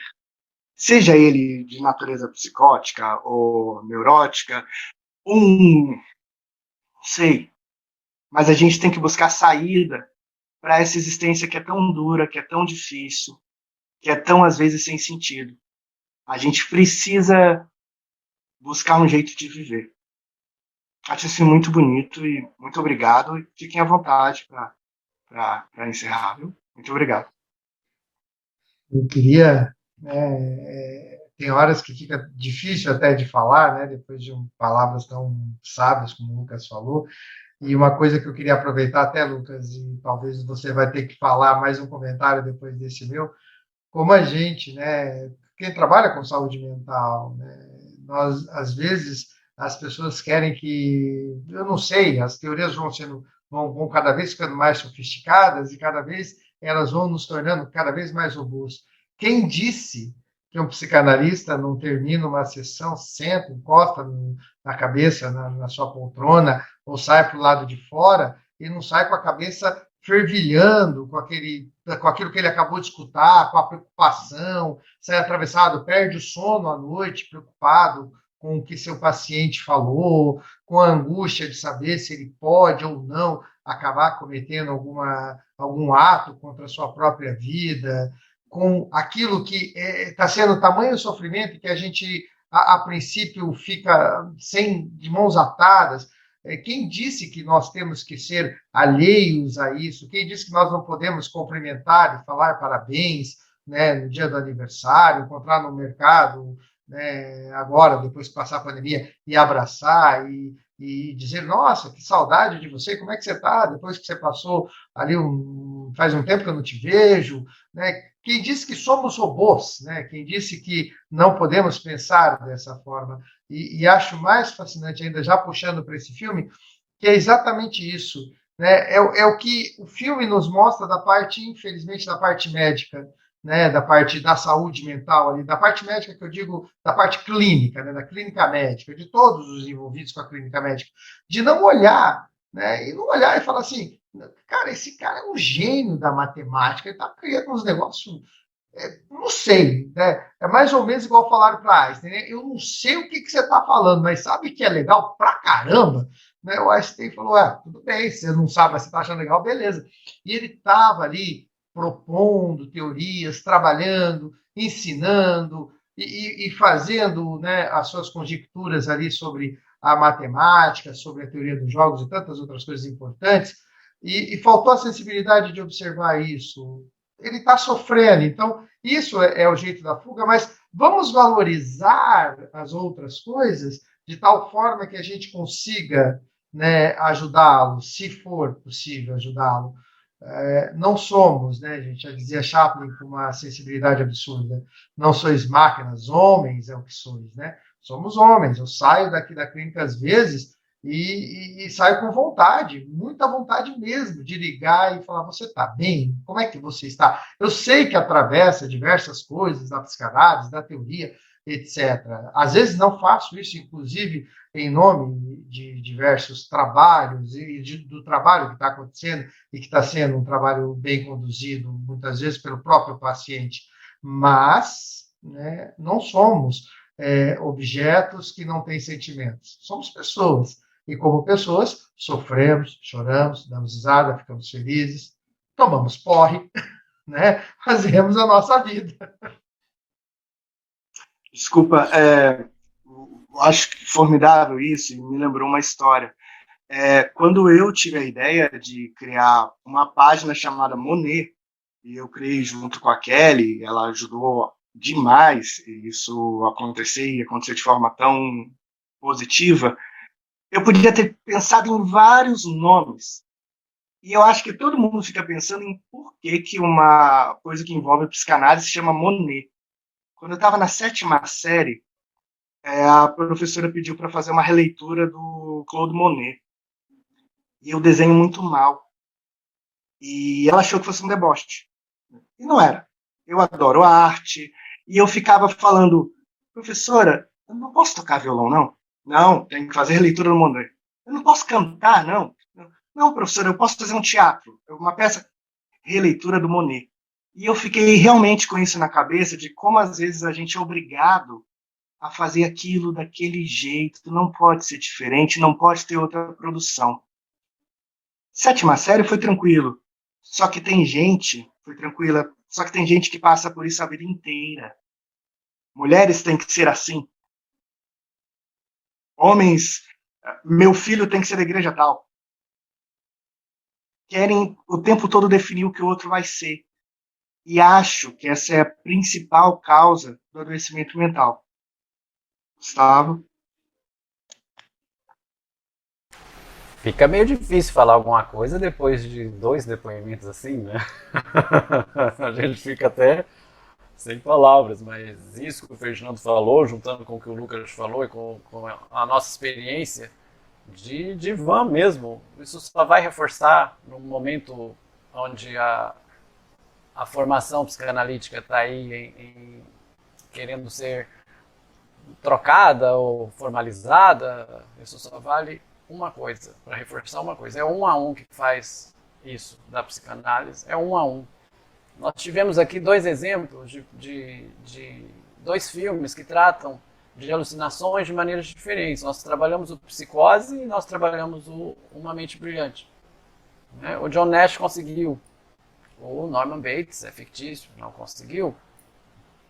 Seja ele de natureza psicótica ou neurótica, não sei. Mas a gente tem que buscar saída para essa existência que é tão dura, que é tão difícil, que é tão, às vezes, sem sentido. A gente precisa buscar um jeito de viver. Acho isso muito bonito e muito obrigado. E fiquem à vontade para encerrar, viu? Muito obrigado. Eu queria... tem horas que fica difícil até de falar, né, depois de palavras tão sábias como o Lucas falou. E uma coisa que eu queria aproveitar até, Lucas, e talvez você vai ter que falar mais um comentário depois desse meu, como a gente, né, quem trabalha com saúde mental, né, nós, às vezes, as pessoas querem que, eu não sei, as teorias vão cada vez ficando mais sofisticadas e cada vez elas vão nos tornando cada vez mais robustas. Quem disse que um psicanalista não termina uma sessão, senta, encosta na cabeça, na sua poltrona, ou sai para o lado de fora e não sai com a cabeça fervilhando com aquilo que ele acabou de escutar, com a preocupação, sai atravessado, perde o sono à noite, preocupado com o que seu paciente falou, com a angústia de saber se ele pode ou não acabar cometendo algum ato contra a sua própria vida, com aquilo que está sendo tamanho sofrimento que a gente, a princípio, fica de mãos atadas. Quem disse que nós temos que ser alheios a isso? Quem disse que nós não podemos cumprimentar e falar parabéns, né, no dia do aniversário, encontrar no mercado, né, agora, depois que passar a pandemia, e abraçar e dizer, nossa, que saudade de você, como é que você está? Depois que você passou ali faz um tempo que eu não te vejo, né? Quem disse que somos robôs, né? Quem disse que não podemos pensar dessa forma? E acho mais fascinante ainda, já puxando para esse filme, que é exatamente isso, né? É o que o filme nos mostra da parte, infelizmente, da parte médica, né? Da parte da saúde mental, ali, da parte médica que eu digo, da parte clínica, né? Da clínica médica, de todos os envolvidos com a clínica médica, de não olhar, né? E não olhar e falar assim, cara, esse cara é um gênio da matemática, ele está criando uns negócios, não sei, né? É mais ou menos igual falaram para Einstein, né? Eu não sei o que você está falando, mas sabe que é legal pra caramba? Né? O Einstein falou, tudo bem, você não sabe, mas você está achando legal, beleza. E ele estava ali propondo teorias, trabalhando, ensinando e fazendo, né, as suas conjecturas ali sobre a matemática, sobre a teoria dos jogos e tantas outras coisas importantes, e faltou a sensibilidade de observar isso. Ele está sofrendo, então isso é o jeito da fuga, mas vamos valorizar as outras coisas de tal forma que a gente consiga, né, ajudá-lo, se for possível ajudá-lo. Não somos, né, gente, já dizia Chaplin com uma sensibilidade absurda, não sois máquinas, homens é o que sois, né? Somos homens. Eu saio daqui da clínica às vezes e saio com vontade, muita vontade mesmo, de ligar e falar: você está bem? Como é que você está? Eu sei que atravessa diversas coisas da psicanálise, da teoria, etc. Às vezes não faço isso, inclusive, em nome de diversos trabalhos e do trabalho que está acontecendo e que está sendo um trabalho bem conduzido, muitas vezes pelo próprio paciente, mas, né, não somos objetos que não têm sentimentos. Somos pessoas. E como pessoas, sofremos, choramos, damos risada, ficamos felizes, tomamos porre, né? Fazemos a nossa vida. Desculpa, acho que formidável isso, e me lembrou uma história. Quando eu tive a ideia de criar uma página chamada Monet, e eu criei junto com a Kelly, ela ajudou demais isso acontecer e acontecer de forma tão positiva, eu podia ter pensado em vários nomes. E eu acho que todo mundo fica pensando em por que uma coisa que envolve psicanálise se chama Monet. Quando eu estava na 7ª série, a professora pediu para fazer uma releitura do Claude Monet. E eu desenho muito mal. E ela achou que fosse um deboche. E não era. Eu adoro arte. E eu ficava falando: professora, eu não posso tocar violão, não? Não, tem que fazer releitura do Monet. Eu não posso cantar, não? Não, professora, eu posso fazer um teatro, uma peça, releitura do Monet. E eu fiquei realmente com isso na cabeça, de como às vezes a gente é obrigado a fazer aquilo daquele jeito, não pode ser diferente, não pode ter outra produção. 7ª série foi tranquilo, só que tem gente, foi tranquila, só que tem gente que passa por isso a vida inteira. Mulheres têm que ser assim. Homens, meu filho tem que ser da igreja tal. Querem o tempo todo definir o que o outro vai ser. E acho que essa é a principal causa do adoecimento mental. Gustavo? Fica meio difícil falar alguma coisa depois de 2 depoimentos assim, né? A gente fica até sem palavras, mas isso que o Ferdinando falou, juntando com o que o Lucas falou e com a nossa experiência de van mesmo, isso só vai reforçar no momento onde a formação psicanalítica está aí querendo ser trocada ou formalizada. Isso só vale uma coisa, para reforçar uma coisa: é 1 a 1 que faz isso da psicanálise, é 1 a 1. Nós tivemos aqui 2 exemplos de 2 filmes que tratam de alucinações de maneiras diferentes. Nós trabalhamos o Psicose e nós trabalhamos o Uma Mente Brilhante. Né? O John Nash conseguiu, o Norman Bates é fictício, não conseguiu.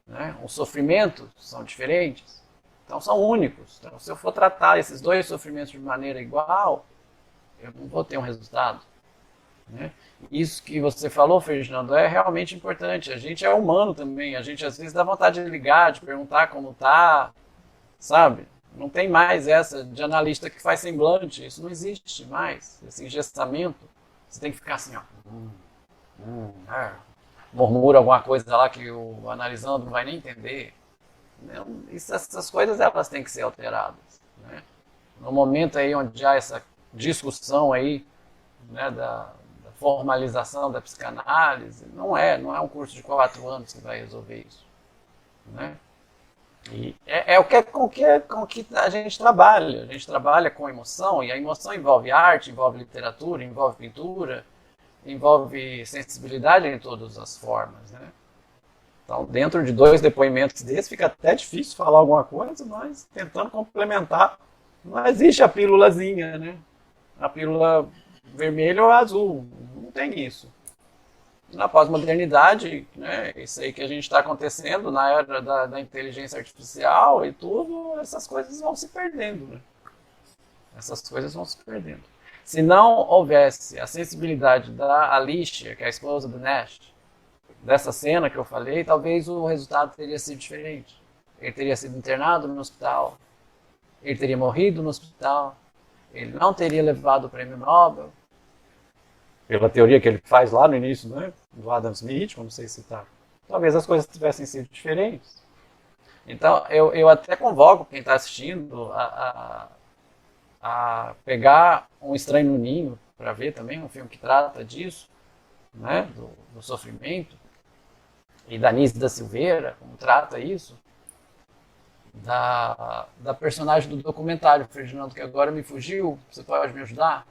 Né? Os sofrimentos são diferentes, então são únicos. Então, se eu for tratar esses 2 sofrimentos de maneira igual, eu não vou ter um resultado. Né? Isso que você falou, Ferdinando, é realmente importante. A gente é humano também. A gente às vezes dá vontade de ligar, de perguntar como tá, sabe? Não tem mais essa de analista que faz semblante. Isso não existe mais. Esse engessamento. Você tem que ficar assim, ó. Murmura alguma coisa lá que o analisando não vai nem entender. Essas coisas elas têm que ser alteradas. Né? No momento aí onde há essa discussão aí, né, da formalização da psicanálise, não é um curso de 4 anos que vai resolver isso. Né? E é com que a gente trabalha. A gente trabalha com emoção, e a emoção envolve arte, envolve literatura, envolve pintura, envolve sensibilidade em todas as formas. Né? Então, dentro de 2 depoimentos desses, fica até difícil falar alguma coisa, mas tentando complementar. Não existe a pílulazinha, né? A pílula vermelha ou azul, não tem isso. Na pós-modernidade, né, isso aí que a gente está acontecendo na era da inteligência artificial e tudo, essas coisas vão se perdendo. Né? Essas coisas vão se perdendo. Se não houvesse a sensibilidade da Alicia, que é a esposa do Nash, dessa cena que eu falei, talvez o resultado teria sido diferente. Ele teria sido internado no hospital, ele teria morrido no hospital, ele não teria levado o prêmio Nobel, pela teoria que ele faz lá no início, né, do Adam Smith, como sei citar. Talvez as coisas tivessem sido diferentes. Então, eu até convoco quem está assistindo a pegar Um Estranho no Ninho, para ver também, um filme que trata disso, né, do sofrimento, e da Anísia da Silveira, como trata isso, da personagem do documentário, Ferdinando, que agora me fugiu, você pode me ajudar?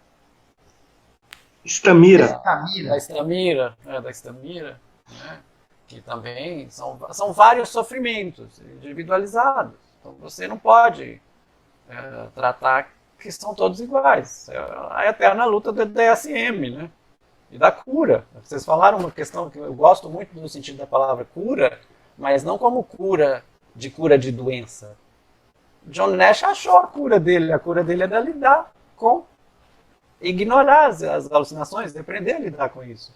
Estamira. Da Estamira, né? Que também são vários sofrimentos individualizados. Então você não pode tratar que são todos iguais. É a eterna luta do DSM, né? E da cura. Vocês falaram uma questão que eu gosto muito no sentido da palavra cura, mas não como cura de doença. John Nash achou a cura dele é lidar com ignorar as alucinações, aprender a lidar com isso.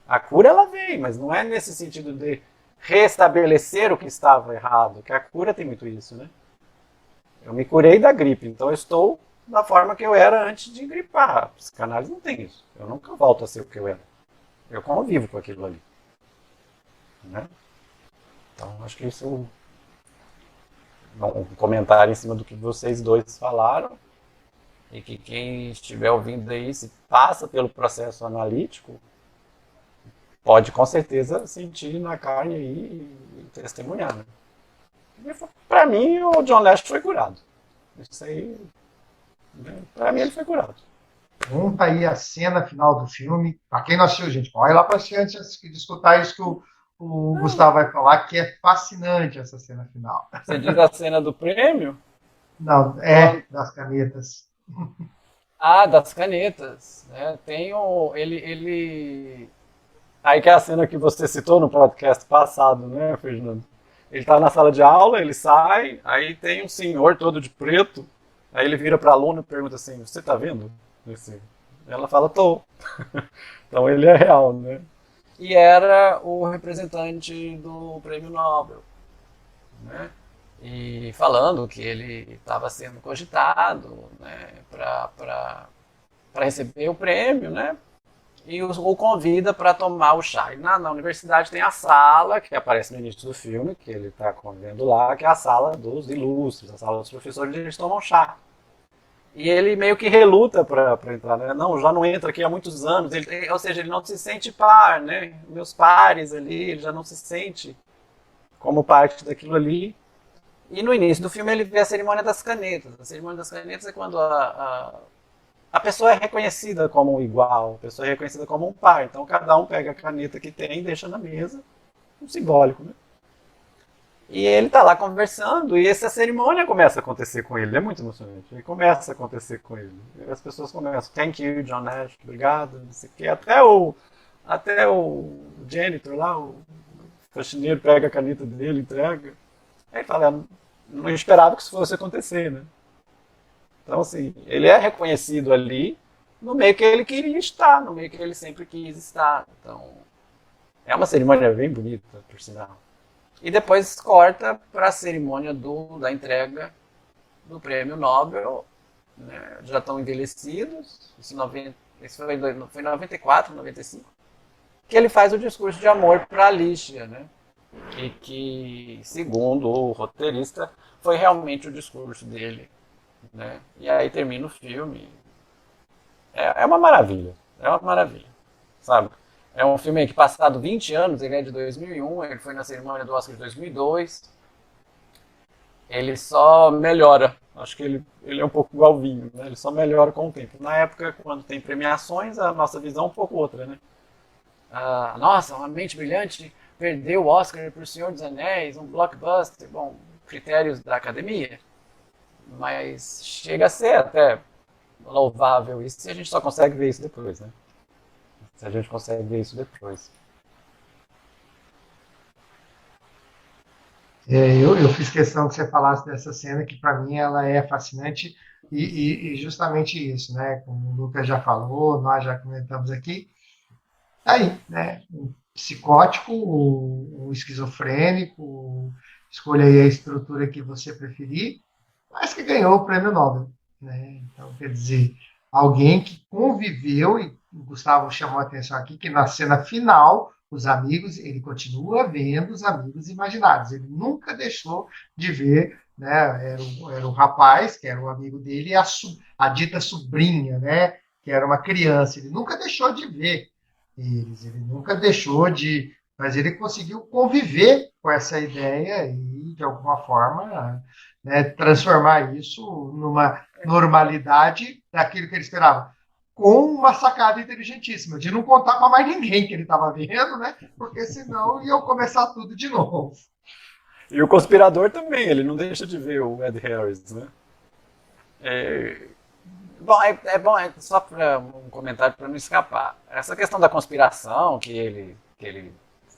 A cura ela vem, mas não é nesse sentido de restabelecer o que estava errado, que a cura tem muito isso, né? Eu me curei da gripe, então eu estou da forma que eu era antes de gripar. A psicanálise não tem isso. Eu nunca volto a ser o que eu era. Eu convivo com aquilo ali. Né? Então, acho que isso é um comentário em cima do que vocês dois falaram. E que quem estiver ouvindo aí, se passa pelo processo analítico, pode com certeza sentir na carne aí e testemunhar. Né? Para mim, o John Nash foi curado. Isso aí, né? Para mim, ele foi curado. Tá aí a cena final do filme. Para quem não assistiu, gente, corre lá para assistir antes de escutar isso que o Gustavo vai falar, que é fascinante essa cena final. Você diz a cena do prêmio? Não, das canetas. Ah, das canetas. Né? Tem ele... Aí que é a cena que você citou no podcast passado, né, Ferdinando? Ele tá na sala de aula, ele sai, aí tem um senhor todo de preto, aí ele vira pra aluna e pergunta assim, você tá vendo? Ela fala, tô. Então ele é real, né? E era o representante do prêmio Nobel, né? E falando que ele estava sendo cogitado, né, para receber o prêmio, né? E o convida para tomar o chá. E na universidade tem a sala, que aparece no início do filme, que ele está vendo lá, que é a sala dos ilustres, a sala dos professores, onde eles tomam chá. E ele meio que reluta para entrar, né? Não, já não entra aqui há muitos anos, ou seja, ele não se sente par, né? Meus pares ali, ele já não se sente como parte daquilo ali. E no início do filme ele vê a cerimônia das canetas. A cerimônia das canetas é quando a pessoa é reconhecida como um igual, a pessoa é reconhecida como um par. Então cada um pega a caneta que tem e deixa na mesa, um simbólico, né? E ele está lá conversando e essa cerimônia começa a acontecer com ele. É muito emocionante. E começa a acontecer com ele. E as pessoas começam, thank you, John Nash, obrigado, não sei o quê. Até o janitor lá, o faxineiro pega a caneta dele, entrega. Aí ele fala, não esperava que isso fosse acontecer, né? Então, assim, ele é reconhecido ali no meio que ele queria estar, no meio que ele sempre quis estar. Então, é uma cerimônia bem bonita, por sinal. E depois corta para a cerimônia da entrega do prêmio Nobel. Né? Já estão envelhecidos, isso foi em 94, 95, que ele faz o discurso de amor para a Alicia, né? E que, segundo o roteirista, foi realmente o discurso dele, né? E aí termina o filme. É uma maravilha, sabe? É um filme que, passado 20 anos, ele é de 2001, ele foi na cerimônia do Oscar de 2002. Ele só melhora, acho que ele é um pouco igual ao vinho, né? Ele só melhora com o tempo. Na época, quando tem premiações, a nossa visão é um pouco outra, né? Nossa, Uma Mente Brilhante perdeu o Oscar para O Senhor dos Anéis, um blockbuster, bom, critérios da academia, mas chega a ser até louvável isso se a gente só consegue ver isso depois, né? Se a gente consegue ver isso depois. Eu fiz questão que você falasse dessa cena, que para mim ela é fascinante, e justamente isso, né? Como o Lucas já falou, nós já comentamos aqui, tá aí, né? Um psicótico, um esquizofrênico, escolha aí a estrutura que você preferir, mas que ganhou o prêmio Nobel, né? Então, quer dizer, alguém que conviveu, e o Gustavo chamou a atenção aqui, que na cena final, os amigos, ele continua vendo os amigos imaginários, ele nunca deixou de ver, né? Era o rapaz, que era o amigo dele, e a dita sobrinha, né? Que era uma criança, ele nunca deixou de ver eles, ele nunca deixou de. Mas ele conseguiu conviver com essa ideia e, de alguma forma, né, transformar isso numa normalidade daquilo que ele esperava. Com uma sacada inteligentíssima, de não contar para mais ninguém que ele estava vendo, né? Porque senão ia começar tudo de novo. E o conspirador também, ele não deixa de ver o Ed Harris, né? Bom, é só para um comentário para não escapar. Essa questão da conspiração que ele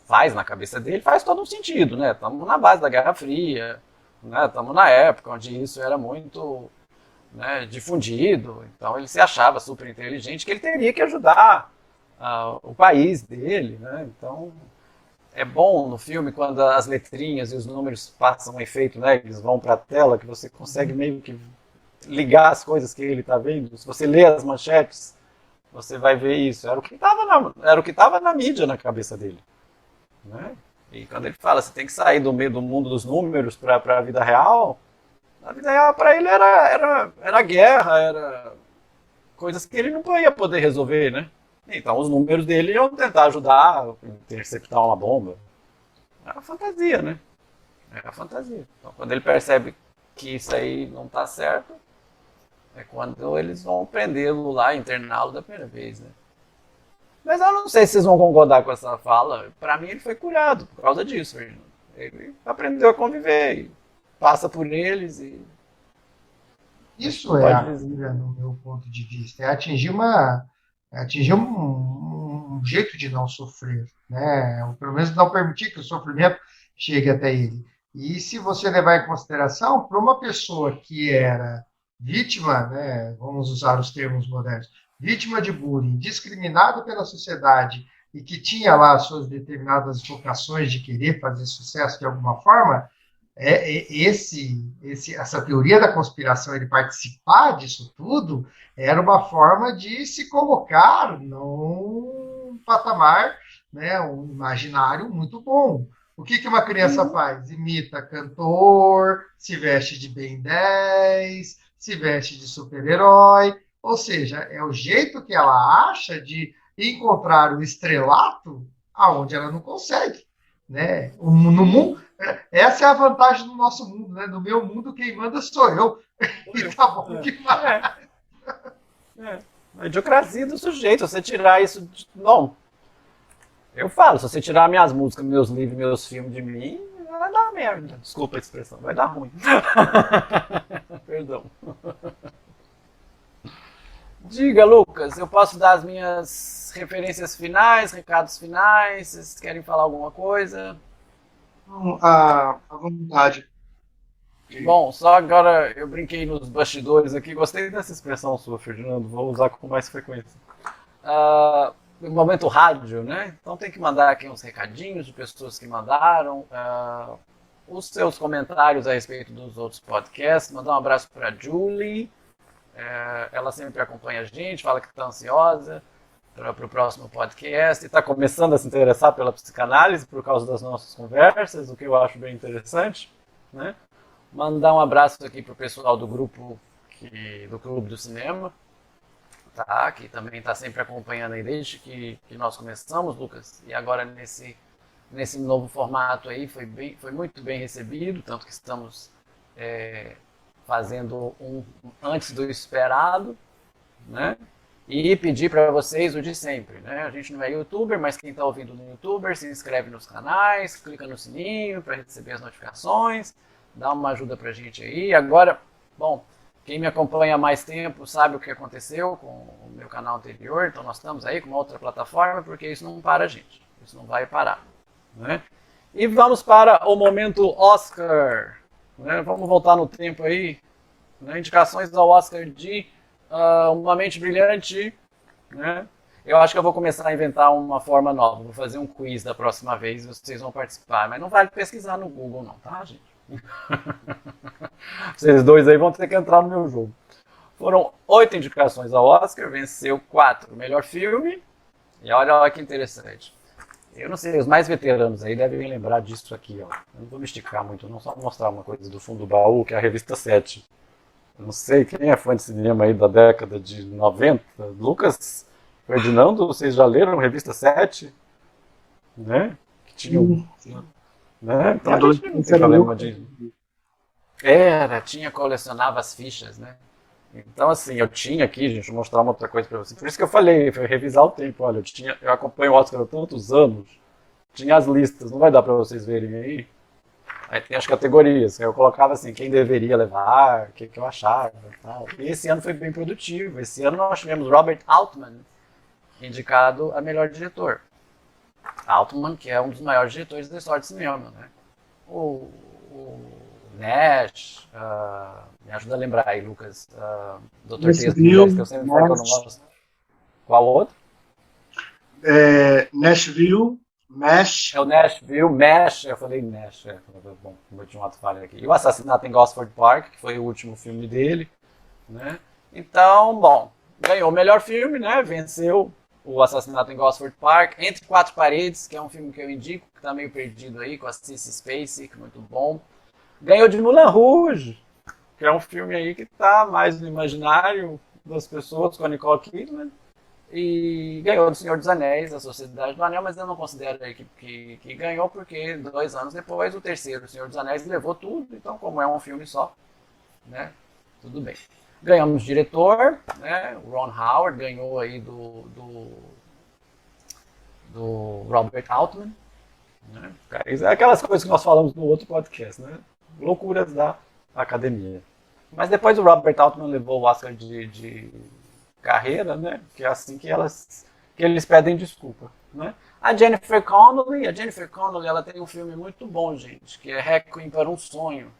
faz na cabeça dele faz todo um sentido, né? Estamos na base da Guerra Fria, né? Estamos na época onde isso era muito, né, difundido, então ele se achava super inteligente, que ele teria que ajudar o país dele, né? Então é bom no filme quando as letrinhas e os números passam um efeito, né? Eles vão para a tela, que você consegue meio que ligar as coisas que ele está vendo. Se você lê as manchetes, você vai ver isso. Era o que estava na mídia na cabeça dele, né? E quando ele fala, você tem que sair do meio do mundo dos números para a vida real, a vida real para ele era guerra, era coisas que ele não ia poder resolver, né? Então os números dele iam tentar ajudar a interceptar uma bomba. Era fantasia, né? Era fantasia. Então quando ele percebe que isso aí não está certo, é quando eles vão prendê-lo lá, interná-lo da primeira vez, né? Mas eu não sei se vocês vão concordar com essa fala. Para mim ele foi curado por causa disso. Ele aprendeu a conviver, e passa por eles e... Isso é a cura, no meu ponto de vista. É atingir um jeito de não sofrer, né? Ou pelo menos não permitir que o sofrimento chegue até ele. E se você levar em consideração, para uma pessoa que era vítima, né, vamos usar os termos modernos, vítima de bullying, discriminada pela sociedade e que tinha lá suas determinadas vocações de querer fazer sucesso de alguma forma, essa teoria da conspiração, ele participar disso tudo, era uma forma de se colocar num patamar, né, um imaginário muito bom. O que uma criança faz? Imita cantor, se veste de Ben 10, se veste de super-herói, ou seja, é o jeito que ela acha de encontrar o estrelato aonde ela não consegue, né? No mundo, essa é a vantagem do nosso mundo, né? No meu mundo quem manda sou eu. E tá bom demais. A idiocracia do sujeito, você tirar isso... Bom, eu falo, se você tirar minhas músicas, meus livros, meus filmes de mim, vai dar merda. Desculpa a expressão, vai dar ruim. Perdão. Diga, Lucas, eu posso dar as minhas referências finais, recados finais? Vocês querem falar alguma coisa? À vontade. Bom, só agora eu brinquei nos bastidores aqui, gostei dessa expressão sua, Ferdinando, vou usar com mais frequência. Momento rádio, né? Então tem que mandar aqui uns recadinhos de pessoas que mandaram, os seus comentários a respeito dos outros podcasts. Mandar um abraço para a Julie, ela sempre acompanha a gente, fala que está ansiosa para o próximo podcast e está começando a se interessar pela psicanálise por causa das nossas conversas, o que eu acho bem interessante, né? Mandar um abraço aqui para o pessoal do grupo do Clube do Cinema, tá, que também está sempre acompanhando aí desde que nós começamos, Lucas, e agora nesse novo formato aí foi muito bem recebido, tanto que estamos fazendo um antes do esperado, né? E pedir para vocês o de sempre, né? A gente não é youtuber, mas quem está ouvindo no youtuber se inscreve nos canais, clica no sininho para receber as notificações, dá uma ajuda para a gente aí. Agora, bom, quem me acompanha há mais tempo sabe o que aconteceu com o meu canal anterior, então nós estamos aí com uma outra plataforma, porque isso não para a gente, isso não vai parar, né? E vamos para o momento Oscar. Né? Vamos voltar no tempo aí. Né? Indicações ao Oscar de Uma Mente Brilhante. Né? Eu acho que eu vou começar a inventar uma forma nova. Vou fazer um quiz da próxima vez e vocês vão participar. Mas não vale pesquisar no Google não, tá, gente? Vocês dois aí vão ter que entrar no meu jogo. Foram 8 indicações ao Oscar, venceu 4. Melhor filme. E olha que interessante. Eu não sei, os mais veteranos aí devem lembrar disso aqui, ó. Eu não vou me esticar muito, não, só mostrar uma coisa do fundo do baú, que é a revista 7. Eu não sei quem é fã de cinema aí da década de 90. Lucas, Ferdinando, vocês já leram a revista 7? Né? Que tinha né? Então a gente não tem problema de... colecionava as fichas, né? Então, assim, eu tinha aqui, gente, vou mostrar uma outra coisa pra vocês. Por isso que eu falei, foi revisar o tempo. Olha, eu acompanho o Oscar há tantos anos, tinha as listas, não vai dar pra vocês verem aí. Aí tem as categorias, eu colocava assim, quem deveria levar, o que eu achava e tal. E esse ano foi bem produtivo. Esse ano nós tivemos Robert Altman indicado a melhor diretor. Altman, que é um dos maiores diretores da história do cinema, né? O Nash, me ajuda a lembrar aí, Lucas. Dr. Texto, que eu sempre falo que eu não gosto. Qual outro? Nashville, Mesh. É o Nashville, Mesh, eu falei Nash, bom, eu tinha uma falha aqui. E o Assassinato em Gosford Park, que foi o último filme dele, né? Então, bom, ganhou o melhor filme, né? Venceu o Assassinato em Gosford Park, Entre Quatro Paredes, que é um filme que eu indico, que tá meio perdido aí, com a Sissy Spacek, muito bom. Ganhou de Moulin Rouge, que é um filme aí que tá mais no imaginário das pessoas, com a Nicole Kidman. E ganhou do Senhor dos Anéis, a Sociedade do Anel, mas eu não considero aí que ganhou, porque 2 anos depois o terceiro, o Senhor dos Anéis, levou tudo, então como é um filme só, né, tudo bem. Ganhamos diretor, né, o Ron Howard ganhou aí do Robert Altman, né, aquelas coisas que nós falamos no outro podcast, né, loucuras da academia. Mas depois o Robert Altman levou o Oscar de carreira, né? Que é assim que eles pedem desculpa, né? A Jennifer Connelly, ela tem um filme muito bom, gente, que é Requiem para um Sonho,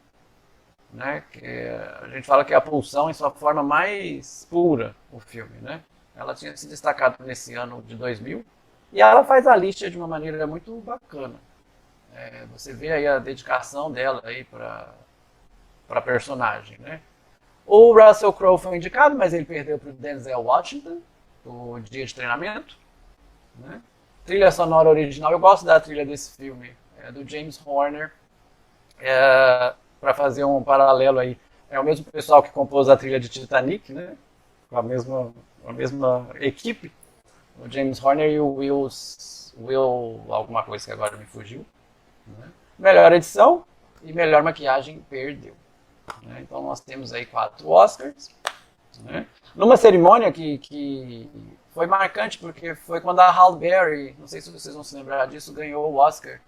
né? Que a gente fala que é a pulsão em sua forma mais pura, o filme, né? Ela tinha se destacado nesse ano de 2000 e ela faz a lista de uma maneira muito bacana. Você vê aí a dedicação dela aí para personagem, né? O Russell Crowe foi indicado, mas ele perdeu para o Denzel Washington, o Dia de Treinamento, né? Trilha sonora original, eu gosto da trilha desse filme, é do James Horner, para fazer um paralelo aí, é o mesmo pessoal que compôs a trilha de Titanic, né? Com a mesma equipe, o James Horner e o Will alguma coisa que agora me fugiu, né? Melhor edição e melhor maquiagem perdeu. Então nós temos aí 4 Oscars, né? Numa cerimônia que foi marcante, porque foi quando a Halle Berry, não sei se vocês vão se lembrar disso, ganhou o Oscar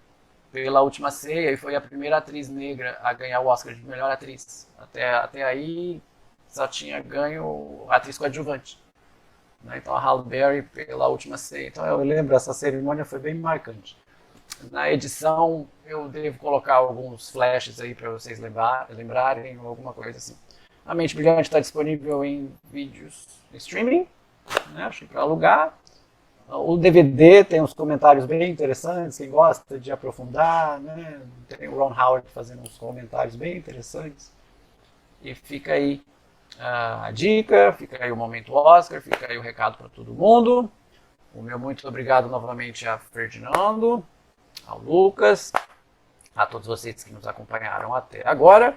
pela Última Ceia e foi a primeira atriz negra a ganhar o Oscar de melhor atriz. Até aí só tinha ganho a atriz coadjuvante, né? Então a Halle Berry pela Última Ceia. Então eu lembro, essa cerimônia foi bem marcante. Na edição eu devo colocar alguns flashes aí para vocês lembrarem ou alguma coisa assim. A Mente Brilhante está disponível em vídeos streaming, né? Acho que para alugar. O DVD tem uns comentários bem interessantes, quem gosta de aprofundar, né? Tem o Ron Howard fazendo uns comentários bem interessantes. E fica aí a dica, fica aí o momento Oscar, fica aí o recado para todo mundo. O meu muito obrigado novamente a Ferdinando, ao Lucas, a todos vocês que nos acompanharam até agora,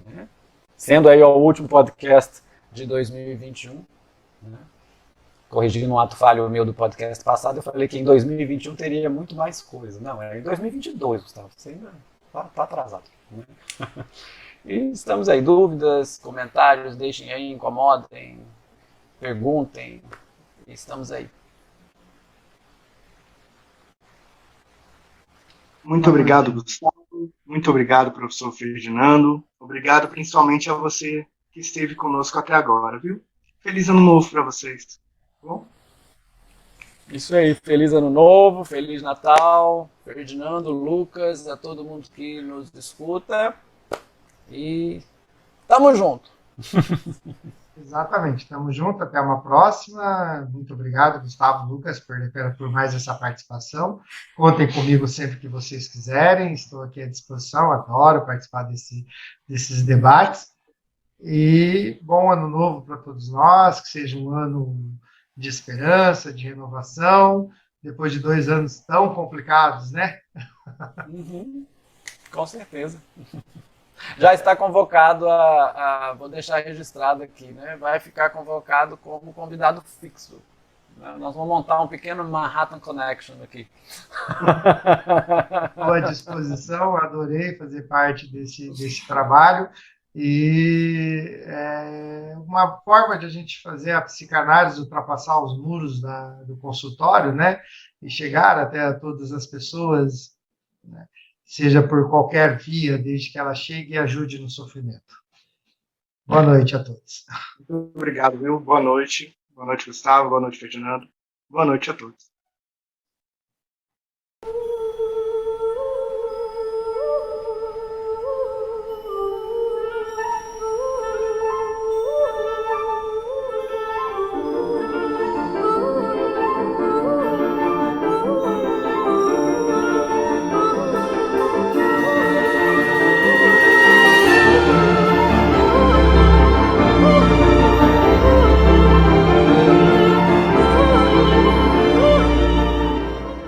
né? Sendo aí o último podcast de 2021, né? Corrigindo um ato falho meu do podcast passado, eu falei que em 2021 teria muito mais coisa. Não, é em 2022, Gustavo, você ainda está atrasado, né? E estamos aí, dúvidas, comentários, deixem aí, incomodem, perguntem, estamos aí. Muito obrigado, Gustavo. Muito obrigado, professor Ferdinando. Obrigado principalmente a você que esteve conosco até agora, viu? Feliz ano novo para vocês. Tá bom? Isso aí, feliz ano novo, feliz Natal, Ferdinando, Lucas, a todo mundo que nos escuta e tamo junto. Exatamente, estamos juntos, até uma próxima. Muito obrigado, Gustavo, Lucas, por mais essa participação. Contem comigo sempre que vocês quiserem, estou aqui à disposição, adoro participar desses debates. E bom ano novo para todos nós, que seja um ano de esperança, de renovação, depois de 2 anos tão complicados, né? Uhum, com certeza. Já está convocado vou deixar registrado aqui, né? Vai ficar convocado como convidado fixo. Nós vamos montar um pequeno Manhattan Connection aqui. Estou à disposição, adorei fazer parte desse trabalho. E é uma forma de a gente fazer a psicanálise ultrapassar os muros do consultório, né? E chegar até todas as pessoas, né? Seja por qualquer via, desde que ela chegue e ajude no sofrimento. Boa noite a todos. Muito obrigado, viu? Boa noite. Boa noite, Gustavo. Boa noite, Ferdinando. Boa noite a todos.